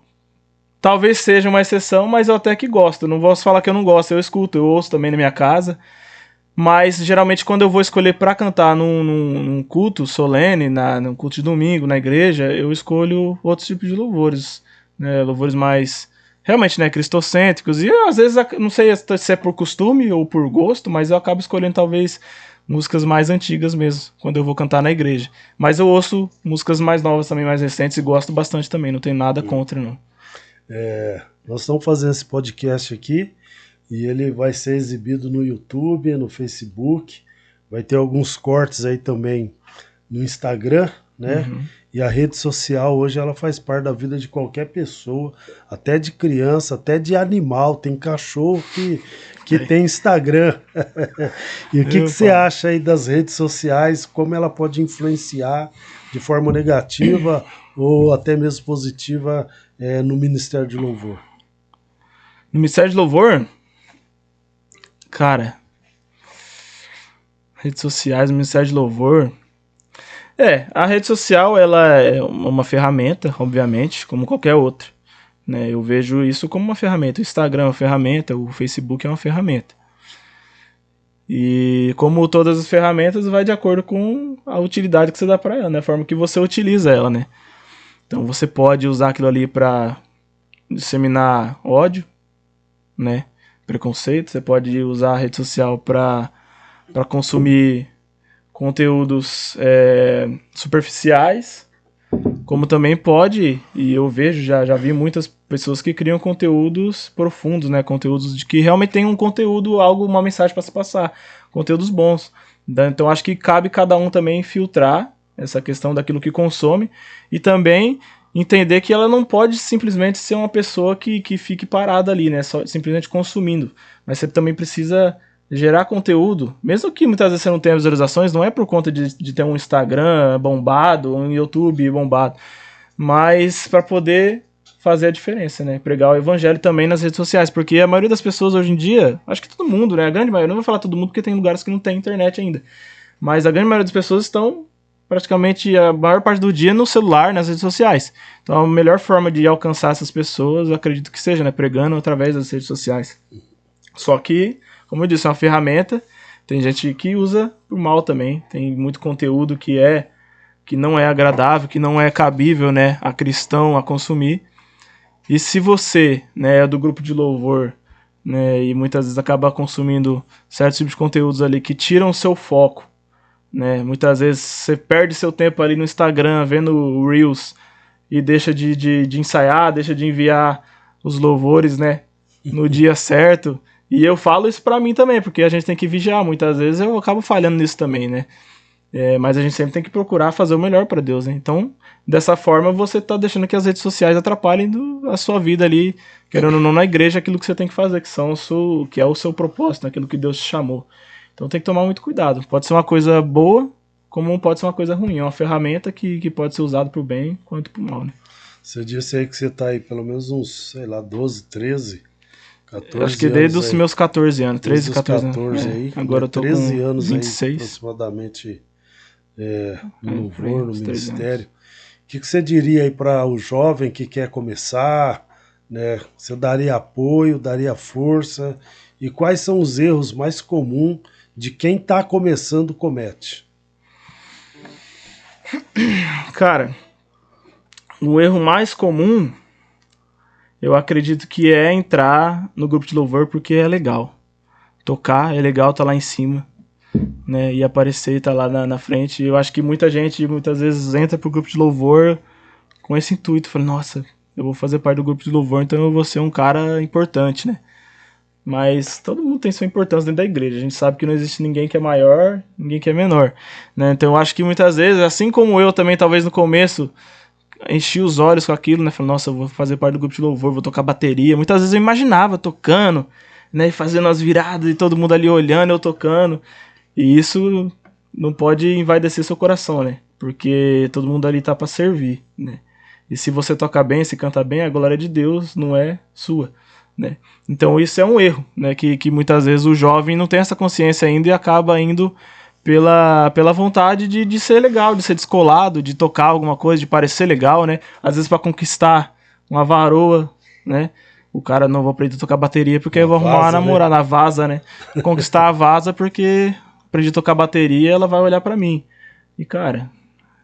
B: talvez seja uma exceção, mas eu até que gosto. Não posso falar que eu não gosto, eu escuto, eu ouço também na minha casa. Mas geralmente quando eu vou escolher pra cantar num culto solene, num culto de domingo, na igreja, eu escolho outros tipos de louvores, né? Louvores mais realmente, né, cristocêntricos. E eu, às vezes, não sei se é por costume ou por gosto, mas eu acabo escolhendo talvez músicas mais antigas mesmo, quando eu vou cantar na igreja. Mas eu ouço músicas mais novas também, mais recentes, e gosto bastante também, não tenho nada contra, não.
A: Nós estamos fazendo esse podcast aqui e ele vai ser exibido no YouTube, no Facebook, vai ter alguns cortes aí também no Instagram, né?
B: Uhum.
A: E a rede social hoje ela faz parte da vida de qualquer pessoa, até de criança, até de animal. Tem cachorro que tem Instagram. E o que você acha aí das redes sociais? Como ela pode influenciar de forma negativa ou até mesmo positiva no Ministério de Louvor?
B: No Ministério de Louvor, cara, redes sociais, Ministério de Louvor. A rede social ela é uma ferramenta, obviamente, como qualquer outra. Né? Eu vejo isso como uma ferramenta. O Instagram é uma ferramenta, o Facebook é uma ferramenta. E como todas as ferramentas, vai de acordo com a utilidade que você dá para ela, né? A forma que você utiliza ela, né? Então você pode usar aquilo ali para disseminar ódio, né? Preconceito. Você pode usar a rede social para consumir conteúdos superficiais, como também pode, e eu vejo, já vi muitas pessoas que criam conteúdos profundos, né? Conteúdos de que realmente tem um conteúdo, algo, uma mensagem para se passar, conteúdos bons. Então acho que cabe cada um também filtrar essa questão daquilo que consome e também entender que ela não pode simplesmente ser uma pessoa que fique parada ali, né? Só simplesmente consumindo, mas você também precisa gerar conteúdo, mesmo que muitas vezes você não tenha visualizações, não é por conta de ter um Instagram bombado, um YouTube bombado, mas para poder fazer a diferença, né? Pregar o evangelho também nas redes sociais, porque a maioria das pessoas hoje em dia, acho que todo mundo, né? A grande maioria, não vou falar todo mundo porque tem lugares que não tem internet ainda, mas a grande maioria das pessoas estão praticamente a maior parte do dia no celular, nas redes sociais. Então a melhor forma de alcançar essas pessoas, eu acredito que seja, né? Pregando através das redes sociais. Só que, como eu disse, é uma ferramenta. Tem gente que usa por mal também. Tem muito conteúdo que não é agradável, que não é cabível, né, a cristão a consumir. E se você, né, é do grupo de louvor, né, e muitas vezes acaba consumindo certos tipos de conteúdos ali que tiram o seu foco, né, muitas vezes você perde seu tempo ali no Instagram vendo Reels e deixa de ensaiar, deixa de enviar os louvores, né, no dia certo. E eu falo isso pra mim também, porque a gente tem que vigiar. Muitas vezes eu acabo falhando nisso também, né? Mas a gente sempre tem que procurar fazer o melhor pra Deus, né? Então, dessa forma, você tá deixando que as redes sociais atrapalhem a sua vida ali, querendo ou não, na igreja, aquilo que você tem que fazer, que é o seu propósito, aquilo que Deus te chamou. Então tem que tomar muito cuidado. Pode ser uma coisa boa, como pode ser uma coisa ruim. É uma ferramenta que pode ser usada pro bem quanto pro mal, né?
A: Você disse aí que você tá aí pelo menos uns, sei lá, 12, 13... 14
B: acho que desde os meus 14 anos, 13, 14 anos.
A: Aí,
B: agora eu tô
A: 13
B: com
A: anos
B: 26.
A: aí, aproximadamente, no louvor, no ministério. O que você diria aí para o jovem que quer começar, né? Você daria apoio, daria força? E quais são os erros mais comuns de quem está começando comete?
B: Cara, o erro mais comum, eu acredito que é entrar no grupo de louvor porque é legal. Tocar é legal, tá lá em cima, né? E aparecer, tá lá na frente. Eu acho que muita gente, muitas vezes, entra pro grupo de louvor com esse intuito. Fala, nossa, eu vou fazer parte do grupo de louvor, então eu vou ser um cara importante, né? Mas todo mundo tem sua importância dentro da igreja. A gente sabe que não existe ninguém que é maior, ninguém que é menor, né? Então eu acho que muitas vezes, assim como eu também, talvez no começo, enchi os olhos com aquilo, né? Falei, nossa, eu vou fazer parte do grupo de louvor, vou tocar bateria. Muitas vezes eu imaginava tocando, né? Fazendo as viradas e todo mundo ali olhando, eu tocando. E isso não pode envaidecer seu coração, né? Porque todo mundo ali tá para servir, né? E se você toca bem, se canta bem, a glória é de Deus, não é sua, né? Então isso é um erro, né? Que muitas vezes o jovem não tem essa consciência ainda e acaba indo pela vontade de ser legal, de ser descolado, de tocar alguma coisa, de parecer legal, né? Às vezes para conquistar uma varoa, né? O cara não vou aprender a tocar bateria porque eu vou arrumar uma namorada, a vaza, né? Conquistar a vaza porque aprendi a tocar bateria, ela vai olhar para mim. E cara,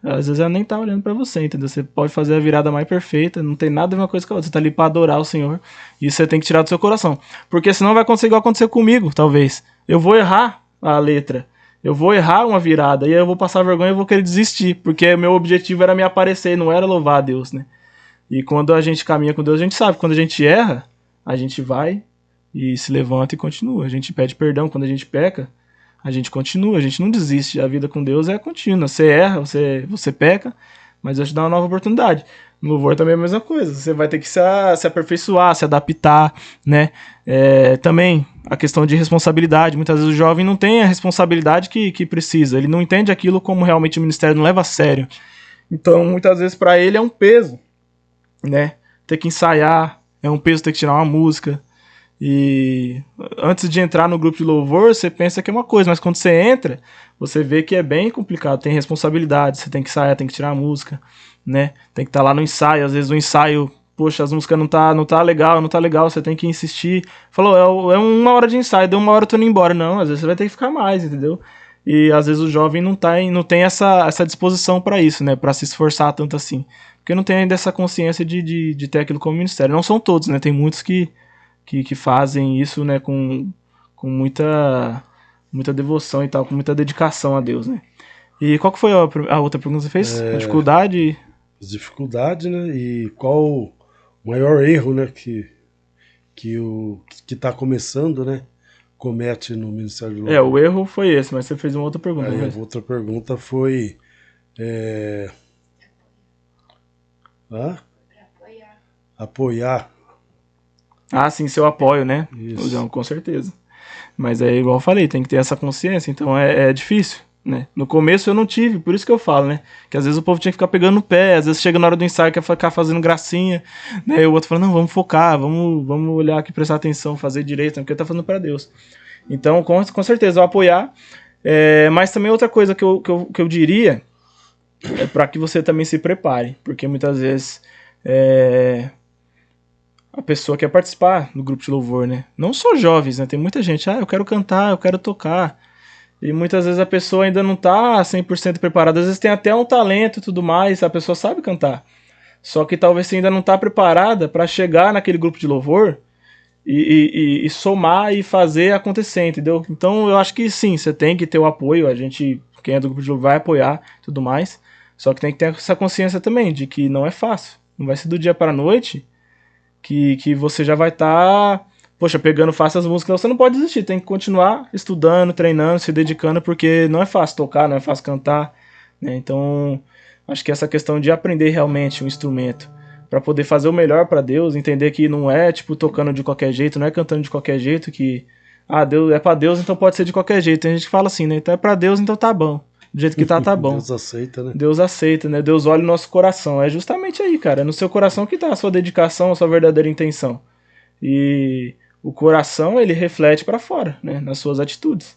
B: às vezes ela nem tá olhando pra você, entendeu? Você pode fazer a virada mais perfeita, não tem nada a ver uma coisa com a outra. Você tá ali pra adorar o Senhor. E isso você tem que tirar do seu coração. Porque senão vai acontecer igual acontecer comigo, talvez. Eu vou errar a letra. Eu vou errar uma virada. E aí eu vou passar vergonha e vou querer desistir. Porque o meu objetivo era me aparecer, não era louvar a Deus, né? E quando a gente caminha com Deus, a gente sabe. Quando a gente erra, a gente vai e se levanta e continua. A gente pede perdão quando a gente peca. A gente continua, a gente não desiste. A vida com Deus é contínua. Você erra, você peca, mas Deus te dá uma nova oportunidade. No louvor também é a mesma coisa. Você vai ter que se aperfeiçoar, se adaptar, né? Também a questão de responsabilidade. Muitas vezes o jovem não tem a responsabilidade que precisa. Ele não entende aquilo como realmente o ministério não leva a sério. Então, muitas vezes para ele é um peso, né? Ter que ensaiar, é um peso ter que tirar uma música. E antes de entrar no grupo de louvor, você pensa que é uma coisa, mas quando você entra, você vê que é bem complicado, tem responsabilidade, você tem que ensaiar, tem que tirar a música, né? Tem que estar lá no ensaio, às vezes o ensaio, poxa, as músicas não tá legal, você tem que insistir. Falou, é uma hora de ensaio, deu uma hora eu tô indo embora. Não, às vezes você vai ter que ficar mais, entendeu? E às vezes o jovem não tem essa disposição para isso, né? Para se esforçar tanto assim. Porque não tem ainda essa consciência de ter aquilo como ministério. Não são todos, né? Tem muitos que fazem isso, né, com muita devoção e tal, com muita dedicação a Deus, né. E qual que foi a outra pergunta que você fez? A dificuldade?
A: As dificuldades, né, e qual o maior erro, né, que tá começando, né, comete no Ministério do Louvor.
B: O erro foi esse, mas você fez uma outra pergunta.
A: A outra pergunta foi... apoiar.
B: Ah, sim, seu apoio, né?
A: Isso.
B: Não, com certeza. Mas é igual eu falei, tem que ter essa consciência, então é difícil, né? No começo eu não tive, por isso que eu falo, né? Que às vezes o povo tinha que ficar pegando no pé, às vezes chega na hora do ensaio quer ficar fazendo gracinha, né? E o outro fala, não, vamos focar, vamos olhar aqui, prestar atenção, fazer direito, né? Porque tá fazendo para Deus. Então, com certeza, eu apoiar. Mas também outra coisa que eu diria é para que você também se prepare, porque muitas vezes a pessoa quer participar do grupo de louvor, né? Não só jovens, né? Tem muita gente, eu quero cantar, eu quero tocar. E muitas vezes a pessoa ainda não tá 100% preparada. Às vezes tem até um talento e tudo mais, a pessoa sabe cantar. Só que talvez você ainda não tá preparada para chegar naquele grupo de louvor e somar e fazer acontecer, entendeu? Então eu acho que sim, você tem que ter o apoio. A gente, quem é do grupo de louvor, vai apoiar e tudo mais. Só que tem que ter essa consciência também de que não é fácil. Não vai ser do dia para a noite que você já vai estar, pegando fácil as músicas. Então você não pode desistir, tem que continuar estudando, treinando, se dedicando, porque não é fácil tocar, não é fácil cantar, né? Então, acho que essa questão de aprender realmente um instrumento para poder fazer o melhor para Deus, entender que não é tocando de qualquer jeito, não é cantando de qualquer jeito, que Deus é para Deus, então pode ser de qualquer jeito. Tem gente que fala assim, né? Então é para Deus, então tá bom. Do jeito que tá bom.
A: Deus aceita, né?
B: Deus aceita, né? Deus olha o nosso coração. É justamente aí, cara. É no seu coração que tá a sua dedicação, a sua verdadeira intenção. E o coração, ele reflete para fora, né? Nas suas atitudes.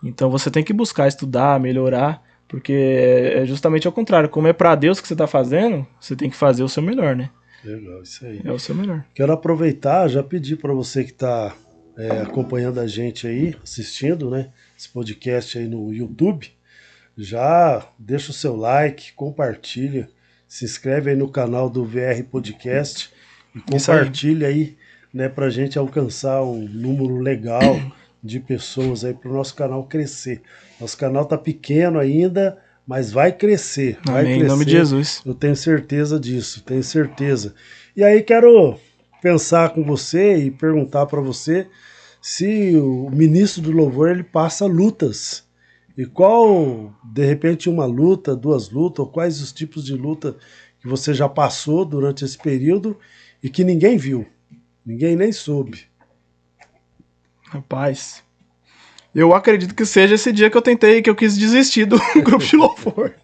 B: Então você tem que buscar estudar, melhorar, porque é justamente ao contrário. Como é para Deus que você tá fazendo, você tem que fazer o seu melhor, né?
A: Legal, isso aí.
B: É o seu melhor.
A: Quero aproveitar, já pedir para você que tá acompanhando a gente aí, assistindo, né? Esse podcast aí no YouTube, já deixa o seu like, compartilha, se inscreve aí no canal do VR Podcast e compartilha aí, né, pra gente alcançar um número legal de pessoas aí pro nosso canal crescer. Nosso canal tá pequeno ainda, mas vai crescer. Vai
B: Amém,
A: crescer.
B: em nome de Jesus.
A: Eu tenho certeza disso, tenho certeza. E aí quero pensar com você e perguntar para você se o ministro do louvor ele passa lutas. E qual, de repente, uma luta, duas lutas, ou quais os tipos de luta que você já passou durante esse período e que ninguém viu, ninguém nem soube?
B: Rapaz, eu acredito que seja esse dia que eu quis desistir do grupo de louvor.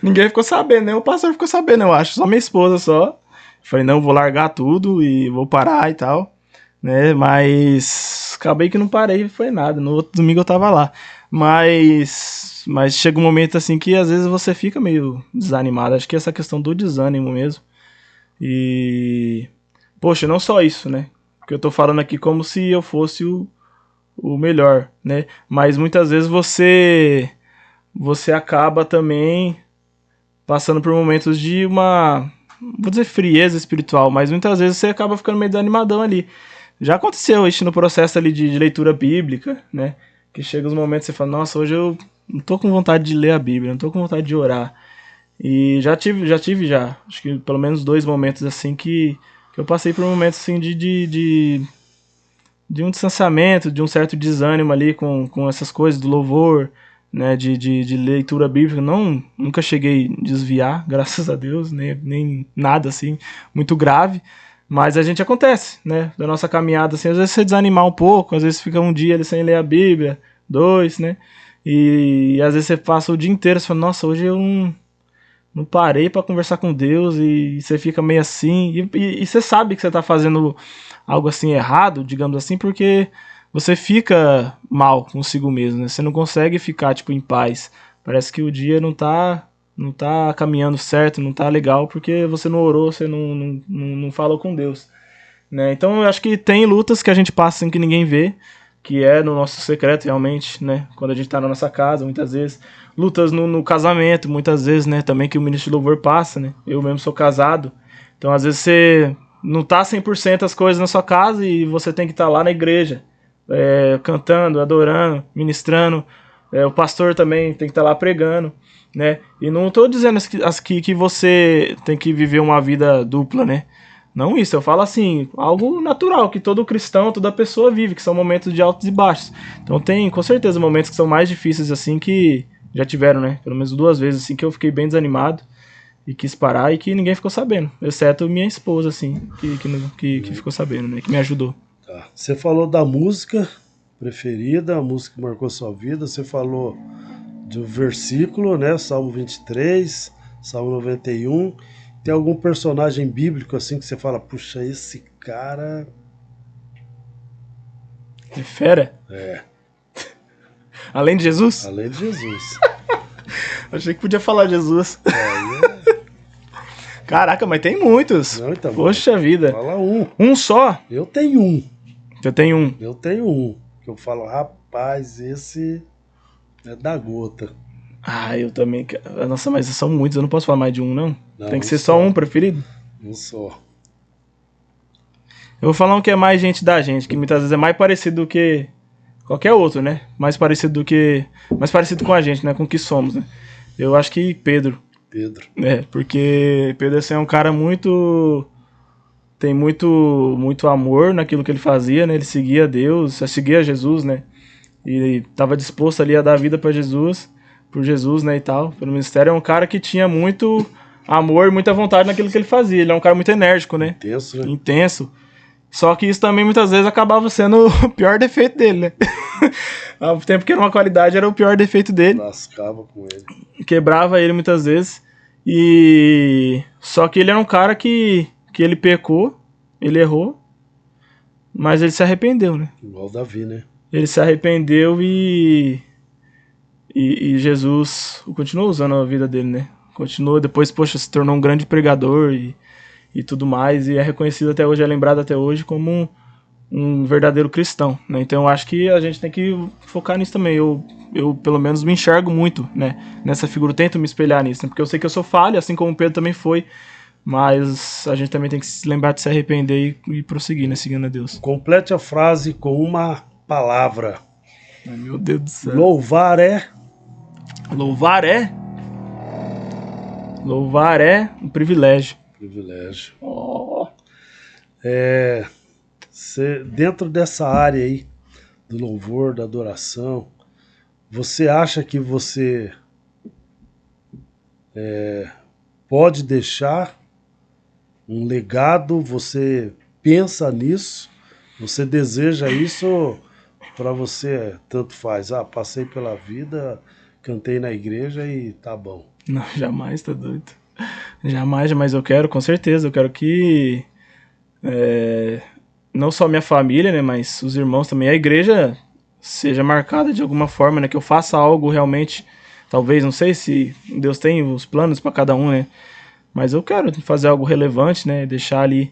B: Ninguém ficou sabendo, nem o pastor ficou sabendo, eu acho, só minha esposa só. Falei, não, vou largar tudo e vou parar e tal, né, mas acabei que não parei, foi nada, no outro domingo eu tava lá. Mas chega um momento assim que às vezes você fica meio desanimado, acho que é essa questão do desânimo mesmo. E, poxa, não só isso, né, porque eu tô falando aqui como se eu fosse o melhor, né, mas muitas vezes você acaba também passando por momentos de uma, vou dizer frieza espiritual, mas muitas vezes você acaba ficando meio desanimadão ali. Já aconteceu isso no processo ali de leitura bíblica, né? Que chega os momentos que você fala, nossa, hoje eu não tô com vontade de ler a Bíblia, não tô com vontade de orar. E já tive, acho que pelo menos 2 momentos assim que eu passei por momentos assim de um distanciamento, de um certo desânimo ali com essas coisas do louvor, né, de leitura bíblica. Nunca cheguei a desviar, graças a Deus, nem nada assim, muito grave. Mas a gente acontece, né, da nossa caminhada, assim, às vezes você desanimar um pouco, às vezes fica um dia ali sem ler a Bíblia, 2, né, e às vezes você passa o dia inteiro, você fala, nossa, hoje eu não parei pra conversar com Deus, e você fica meio assim, e você sabe que você tá fazendo algo assim errado, digamos assim, porque você fica mal consigo mesmo, né? Você não consegue ficar, tipo, em paz. Parece que o dia não tá caminhando certo, não tá legal, porque você não orou, você não falou com Deus, né? Então eu acho que tem lutas que a gente passa sem que ninguém vê, que é no nosso secreto realmente, né? Quando a gente tá na nossa casa, muitas vezes. Lutas no casamento, muitas vezes, né? Também que o ministro de louvor passa, né? Eu mesmo sou casado, então às vezes você não tá 100% as coisas na sua casa e você tem que estar lá na igreja, cantando, adorando, ministrando. O pastor também tem que estar lá pregando, né? E não estou dizendo que você tem que viver uma vida dupla, né? Não isso, eu falo assim, algo natural, que todo cristão, toda pessoa vive, que são momentos de altos e baixos. Então tem, com certeza, momentos que são mais difíceis, assim, que já tiveram, né? Pelo menos 2 vezes, assim, que eu fiquei bem desanimado e quis parar e que ninguém ficou sabendo, exceto minha esposa, assim, que ficou sabendo, né? Que me ajudou.
A: Tá. Você falou da música preferida, a música que marcou sua vida, você falou do versículo, né? Salmo 23, Salmo 91. Tem algum personagem bíblico assim que você fala, puxa, esse cara...
B: É fera?
A: É.
B: Além de Jesus?
A: Além de Jesus.
B: Achei que podia falar Jesus. Caraca, mas tem muitos.
A: Não, então,
B: poxa vida.
A: Fala um.
B: Um só?
A: Eu tenho um.
B: Eu tenho um.
A: Eu tenho um. Que eu falo, rapaz, esse é da gota.
B: Ah, eu também. Nossa, mas são muitos, eu não posso falar mais de um, não? Tem que ser
A: só
B: só um preferido?
A: Um só.
B: Eu vou falar um que é mais gente da gente, que muitas vezes é mais parecido do que qualquer outro, né? Mais parecido com a gente, né? Com o que somos, né? Eu acho que Pedro. Porque Pedro assim, é um cara tem muito amor naquilo que ele fazia, né? Ele seguia Deus, seguia Jesus, né? E estava disposto ali a dar a vida para Jesus, por Jesus, né, e tal, pelo ministério. É um cara que tinha muito amor e muita vontade naquilo que ele fazia. Ele é um cara muito enérgico, né?
A: Intenso, né?
B: Intenso. Só que isso também muitas vezes acabava sendo o pior defeito dele, né? Ao tempo que era uma qualidade, era o pior defeito dele.
A: Lascava com ele.
B: Quebrava ele muitas vezes. Só que ele era um cara que ele pecou, ele errou, mas ele se arrependeu, né?
A: Igual Davi, né?
B: Ele se arrependeu e Jesus continuou usando a vida dele, né? Continuou, depois, poxa, se tornou um grande pregador e tudo mais, e é reconhecido até hoje, é lembrado até hoje como um verdadeiro cristão, né? Então eu acho que a gente tem que focar nisso também. Eu pelo menos me enxergo muito, né, nessa figura, eu tento me espelhar nisso, né? Porque eu sei que eu sou falha, assim como o Pedro também foi, mas a gente também tem que se lembrar de se arrepender e prosseguir, né, seguindo a Deus.
A: Complete a frase com uma palavra.
B: Ai, meu Deus do céu.
A: Louvar é
B: um privilégio.
A: Dentro dessa área aí, do louvor, da adoração. Você acha que você pode deixar um legado? Você pensa nisso? Você deseja isso? Para você, tanto faz. Passei pela vida, cantei na igreja e tá bom.
B: Não, jamais, tá doido. Jamais, mas eu quero, com certeza, eu quero que não só minha família, né, mas os irmãos também, a igreja seja marcada de alguma forma, né, que eu faça algo realmente, talvez, não sei se Deus tem os planos para cada um, né, mas eu quero fazer algo relevante, né, deixar ali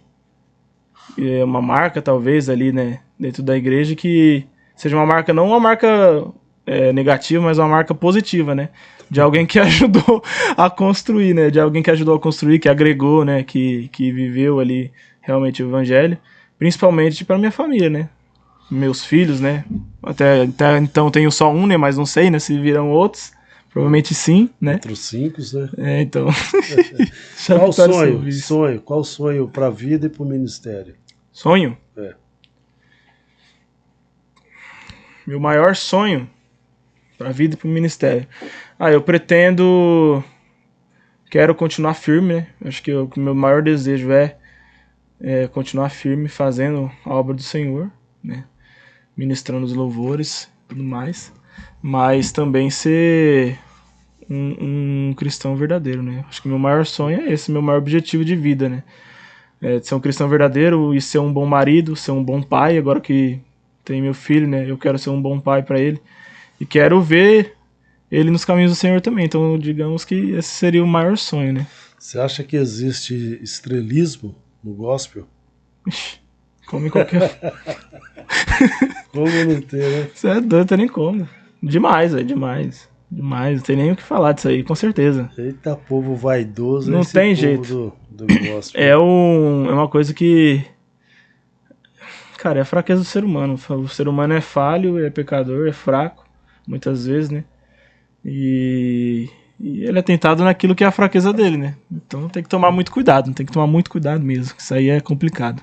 B: uma marca, talvez, ali, né, dentro da igreja, que seja uma marca, não uma marca negativa, mas uma marca positiva, né, de alguém que ajudou a construir, né, de alguém que ajudou a construir, que agregou, né, que viveu ali realmente o evangelho, principalmente para minha família, né, meus filhos, né, até então tenho só um, né, mas não sei, né, se virão outros, provavelmente sim, né.
A: Outros 5, né.
B: Então.
A: Qual o sonho para a vida e para o ministério?
B: Sonho? Meu maior sonho para a vida e para o ministério. Eu quero continuar firme, né? Acho que o meu maior desejo é continuar firme fazendo a obra do Senhor, né? Ministrando os louvores e tudo mais, mas também ser um cristão verdadeiro, né? Acho que meu maior sonho é esse, meu maior objetivo de vida, né? De ser um cristão verdadeiro e ser um bom marido, ser um bom pai. Agora que tem meu filho, né? Eu quero ser um bom pai para ele e quero ver ele nos caminhos do Senhor também. Então, digamos que esse seria o maior sonho, né?
A: Você acha que existe estrelismo no gospel?
B: Ixi, como em qualquer...
A: Como não ter, né?
B: Você é doido, não tem nem como. Demais, velho, demais. Demais, não tem nem o que falar disso aí, com certeza.
A: Eita, povo vaidoso.
B: Não tem jeito.
A: Do gospel.
B: É uma coisa que... Cara, é a fraqueza do ser humano. O ser humano é falho, é pecador, é fraco, muitas vezes, né? E ele é tentado naquilo que é a fraqueza dele, né? Então tem que tomar muito cuidado, tem que tomar muito cuidado mesmo, que isso aí é complicado.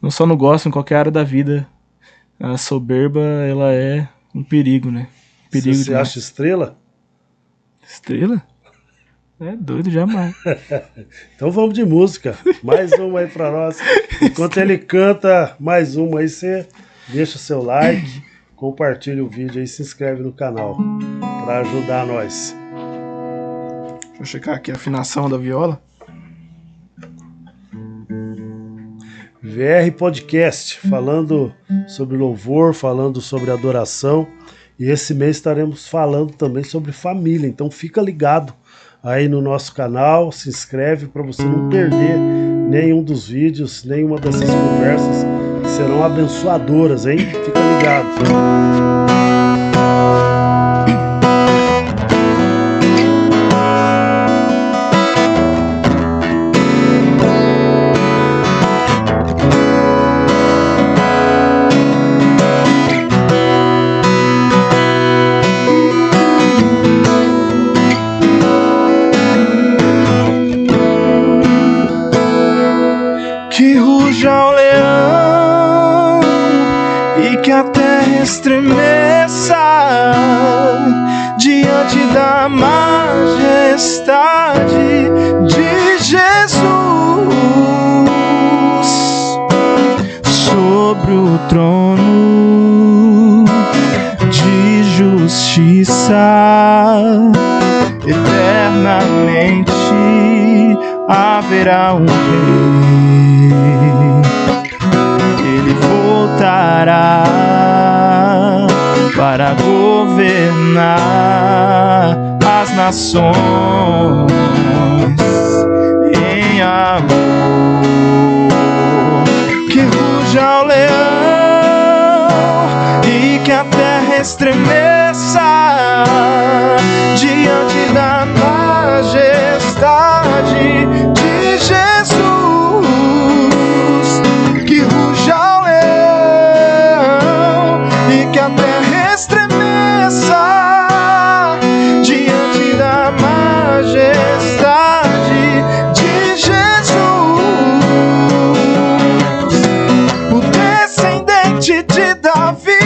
B: Não só no gospel, em qualquer área da vida, a soberba, ela é um perigo, né? Perigo.
A: Você acha estrela?
B: Estrela? É doido, jamais.
A: Então vamos de música. Mais uma aí pra nós. Enquanto ele canta mais uma aí, você deixa seu like, compartilha o vídeo aí, se inscreve no canal pra ajudar nós.
B: Deixa eu checar aqui a afinação da viola.
A: VR Podcast, falando sobre louvor, falando sobre adoração. E esse mês estaremos falando também sobre família. Então fica ligado aí no nosso canal, se inscreve para você não perder nenhum dos vídeos, nenhuma dessas conversas que serão abençoadoras, hein? Fica ligado.
B: Que ruja o leão e que a terra estremeça diante da majestade de Jesus sobre o trono de justiça. Eternamente haverá um rei, ele voltará para governar as nações em amor. Que ruja o leão e que a terra estremeça diante da majestade de Jesus. Que ruja o leão e que a terra estremeça diante da majestade de Jesus. O descendente de Davi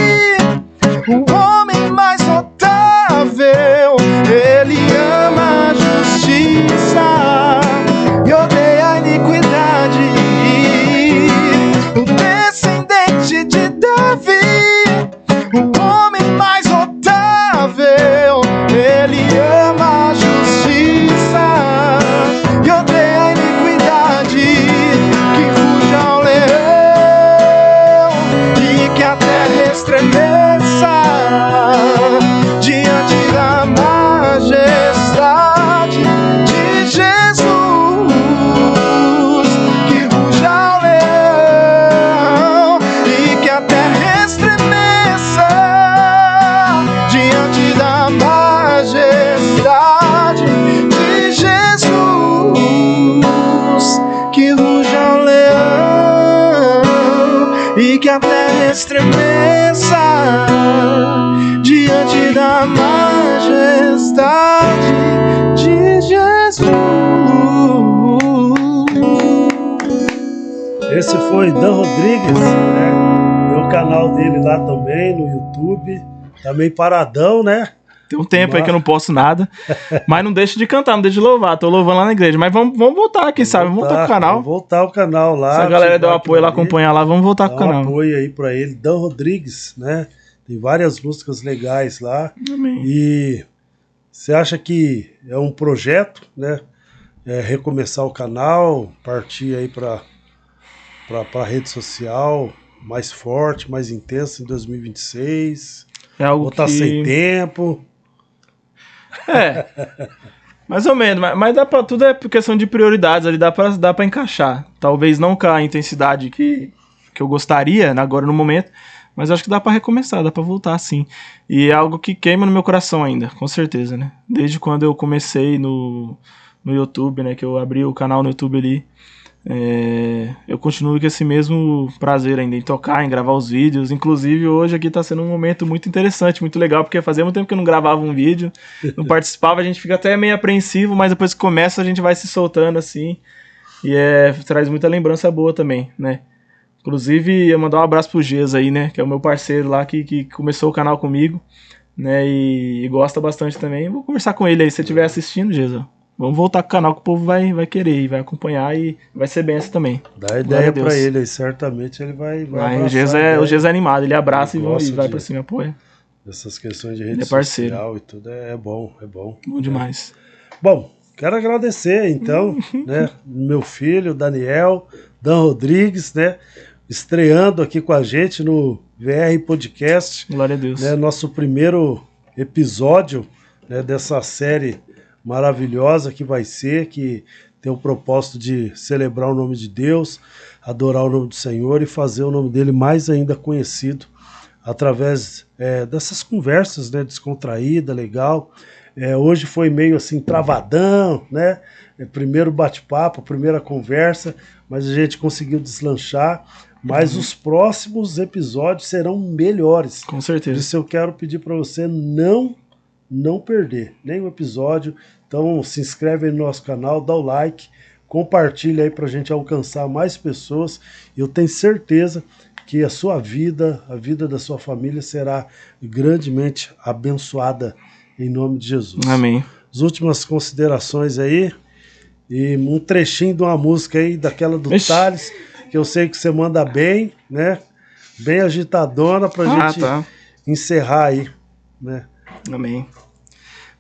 B: majestade de Jesus.
A: Esse foi Dan Rodrigues, né? Meu canal dele lá também no YouTube. Tá meio paradão, né?
B: Tem um tempo aí que eu não posto nada. Mas não deixo de cantar, não deixo de louvar. Tô louvando lá na igreja. Mas vamos voltar, quem sabe? Vamos voltar pro canal.
A: Vamos voltar ao canal lá.
B: Se a galera der o apoio lá, acompanhar lá, vamos voltar pro canal.
A: Apoio aí pra ele. Dan Rodrigues, né? Tem várias músicas legais lá.
B: Amém.
A: E você acha que é um projeto, né? Recomeçar o canal, partir aí pra rede social mais forte, mais intensa em 2026?
B: É algo
A: ou tá sem tempo?
B: Mais ou menos, mas dá pra, tudo é questão de prioridades ali, dá pra encaixar. Talvez não com a intensidade que eu gostaria agora no momento, mas acho que dá pra recomeçar, dá pra voltar sim. E é algo que queima no meu coração ainda, com certeza, né? Desde quando eu comecei no YouTube, né, que eu abri o canal no YouTube ali, eu continuo com esse mesmo prazer ainda em tocar, em gravar os vídeos. Inclusive hoje aqui tá sendo um momento muito interessante, muito legal, porque fazia muito tempo que eu não gravava um vídeo, não participava, a gente fica até meio apreensivo, mas depois que começa a gente vai se soltando assim, e traz muita lembrança boa também, né? Inclusive eu mandar um abraço pro Geza aí, né, que é o meu parceiro lá, que começou o canal comigo, né, e gosta bastante também. Vou conversar com ele aí, se você estiver assistindo, Geza. Vamos voltar com o canal que o povo vai querer e vai acompanhar e vai ser benção também.
A: Dá ideia pra ele aí, certamente ele vai
B: o Geza é animado, ele abraça e vai pra cima e apoia.
A: Essas questões de rede social e tudo é bom.
B: Bom demais.
A: Bom, quero agradecer então, né, meu filho, Daniel, Dan Rodrigues, né, estreando aqui com a gente no VR Podcast.
B: Glória a Deus.
A: Né, nosso primeiro episódio, né, dessa série maravilhosa que vai ser, que tem o propósito de celebrar o nome de Deus, adorar o nome do Senhor e fazer o nome dele mais ainda conhecido através dessas conversas, né, descontraída, legal. Hoje foi meio assim travadão, né? Primeiro bate-papo, primeira conversa, mas a gente conseguiu deslanchar. Mas os próximos episódios serão melhores.
B: Com certeza.
A: Isso eu quero pedir para você não perder nenhum episódio. Então se inscreve aí no nosso canal, dá o like, compartilha aí pra gente alcançar mais pessoas. Eu tenho certeza que a sua vida, a vida da sua família será grandemente abençoada em nome de Jesus.
B: Amém.
A: As últimas considerações aí e um trechinho de uma música aí, daquela do Thales, que eu sei que você manda bem, né? Bem agitadona pra gente encerrar aí, né?
B: Amém.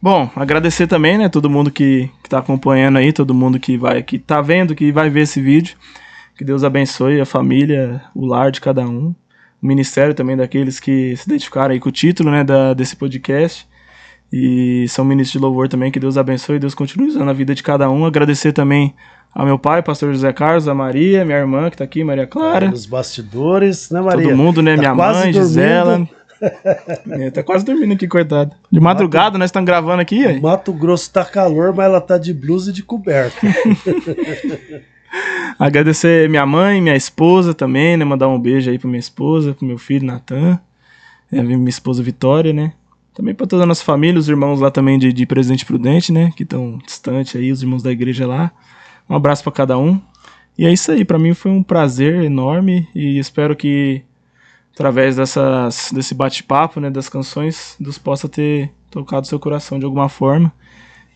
B: Bom, agradecer também, né, todo mundo que tá acompanhando aí, todo mundo que tá vendo, que vai ver esse vídeo. Que Deus abençoe a família, o lar de cada um. O ministério também daqueles que se identificaram aí com o título, né, desse podcast. E são ministros de louvor também, que Deus abençoe, Deus continue usando a vida de cada um. Agradecer também ao meu pai, pastor José Carlos, a Maria, minha irmã que tá aqui, Maria Clara.
A: Nos bastidores, né, Maria?
B: Todo mundo, né,
A: tá
B: minha mãe, Gisela. Tá quase dormindo aqui, coitado. De madrugada, nós estamos gravando aqui. Aí.
A: Mato Grosso tá calor, mas ela tá de blusa e de coberta.
B: Agradecer minha mãe, minha esposa também, né? Mandar um beijo aí pra minha esposa, pro meu filho Natan, minha esposa Vitória, né? Também pra toda a nossa família, os irmãos lá também de Presidente Prudente, né? Que estão distantes aí, os irmãos da igreja lá. Um abraço pra cada um. E é isso aí, pra mim foi um prazer enorme e espero que através desse bate-papo, né, das canções, Deus possa ter tocado seu coração de alguma forma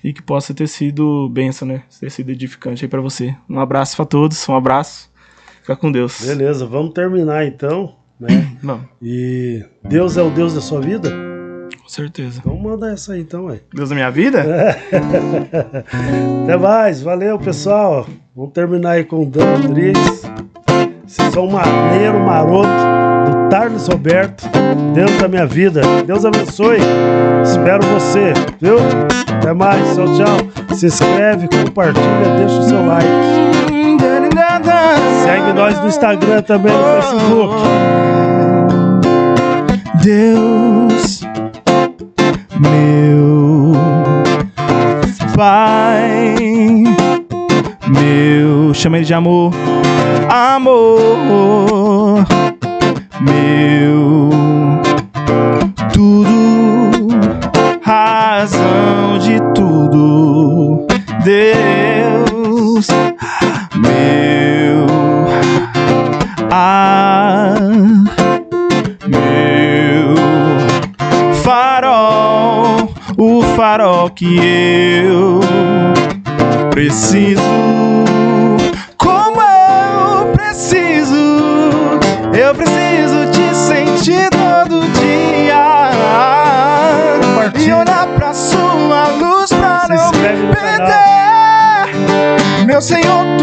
B: e que possa ter sido bênção, né, ter sido edificante aí pra você. Um abraço pra todos, um abraço, fica com Deus.
A: Beleza, vamos terminar então, né?
B: Não.
A: E Deus é o Deus da sua vida?
B: Com certeza.
A: Então manda essa aí então, ué.
B: Deus da minha vida?
A: Até mais, valeu pessoal. Vamos terminar aí com o Dan Rodrigues. Vocês são um maneiro, maroto, do Thales Roberto, Deus da minha vida. Deus abençoe. Espero você, viu? Até mais, tchau, tchau. Se inscreve, compartilha, deixa o seu like. Segue nós no Instagram também, no Facebook.
B: Deus, meu Pai, meu, chama ele de amor, amor, meu, tudo razão de tudo, Deus, meu meu farol, o farol que eu preciso, como eu preciso te sentir todo dia e olhar pra sua luz pra não me perder, meu Senhor.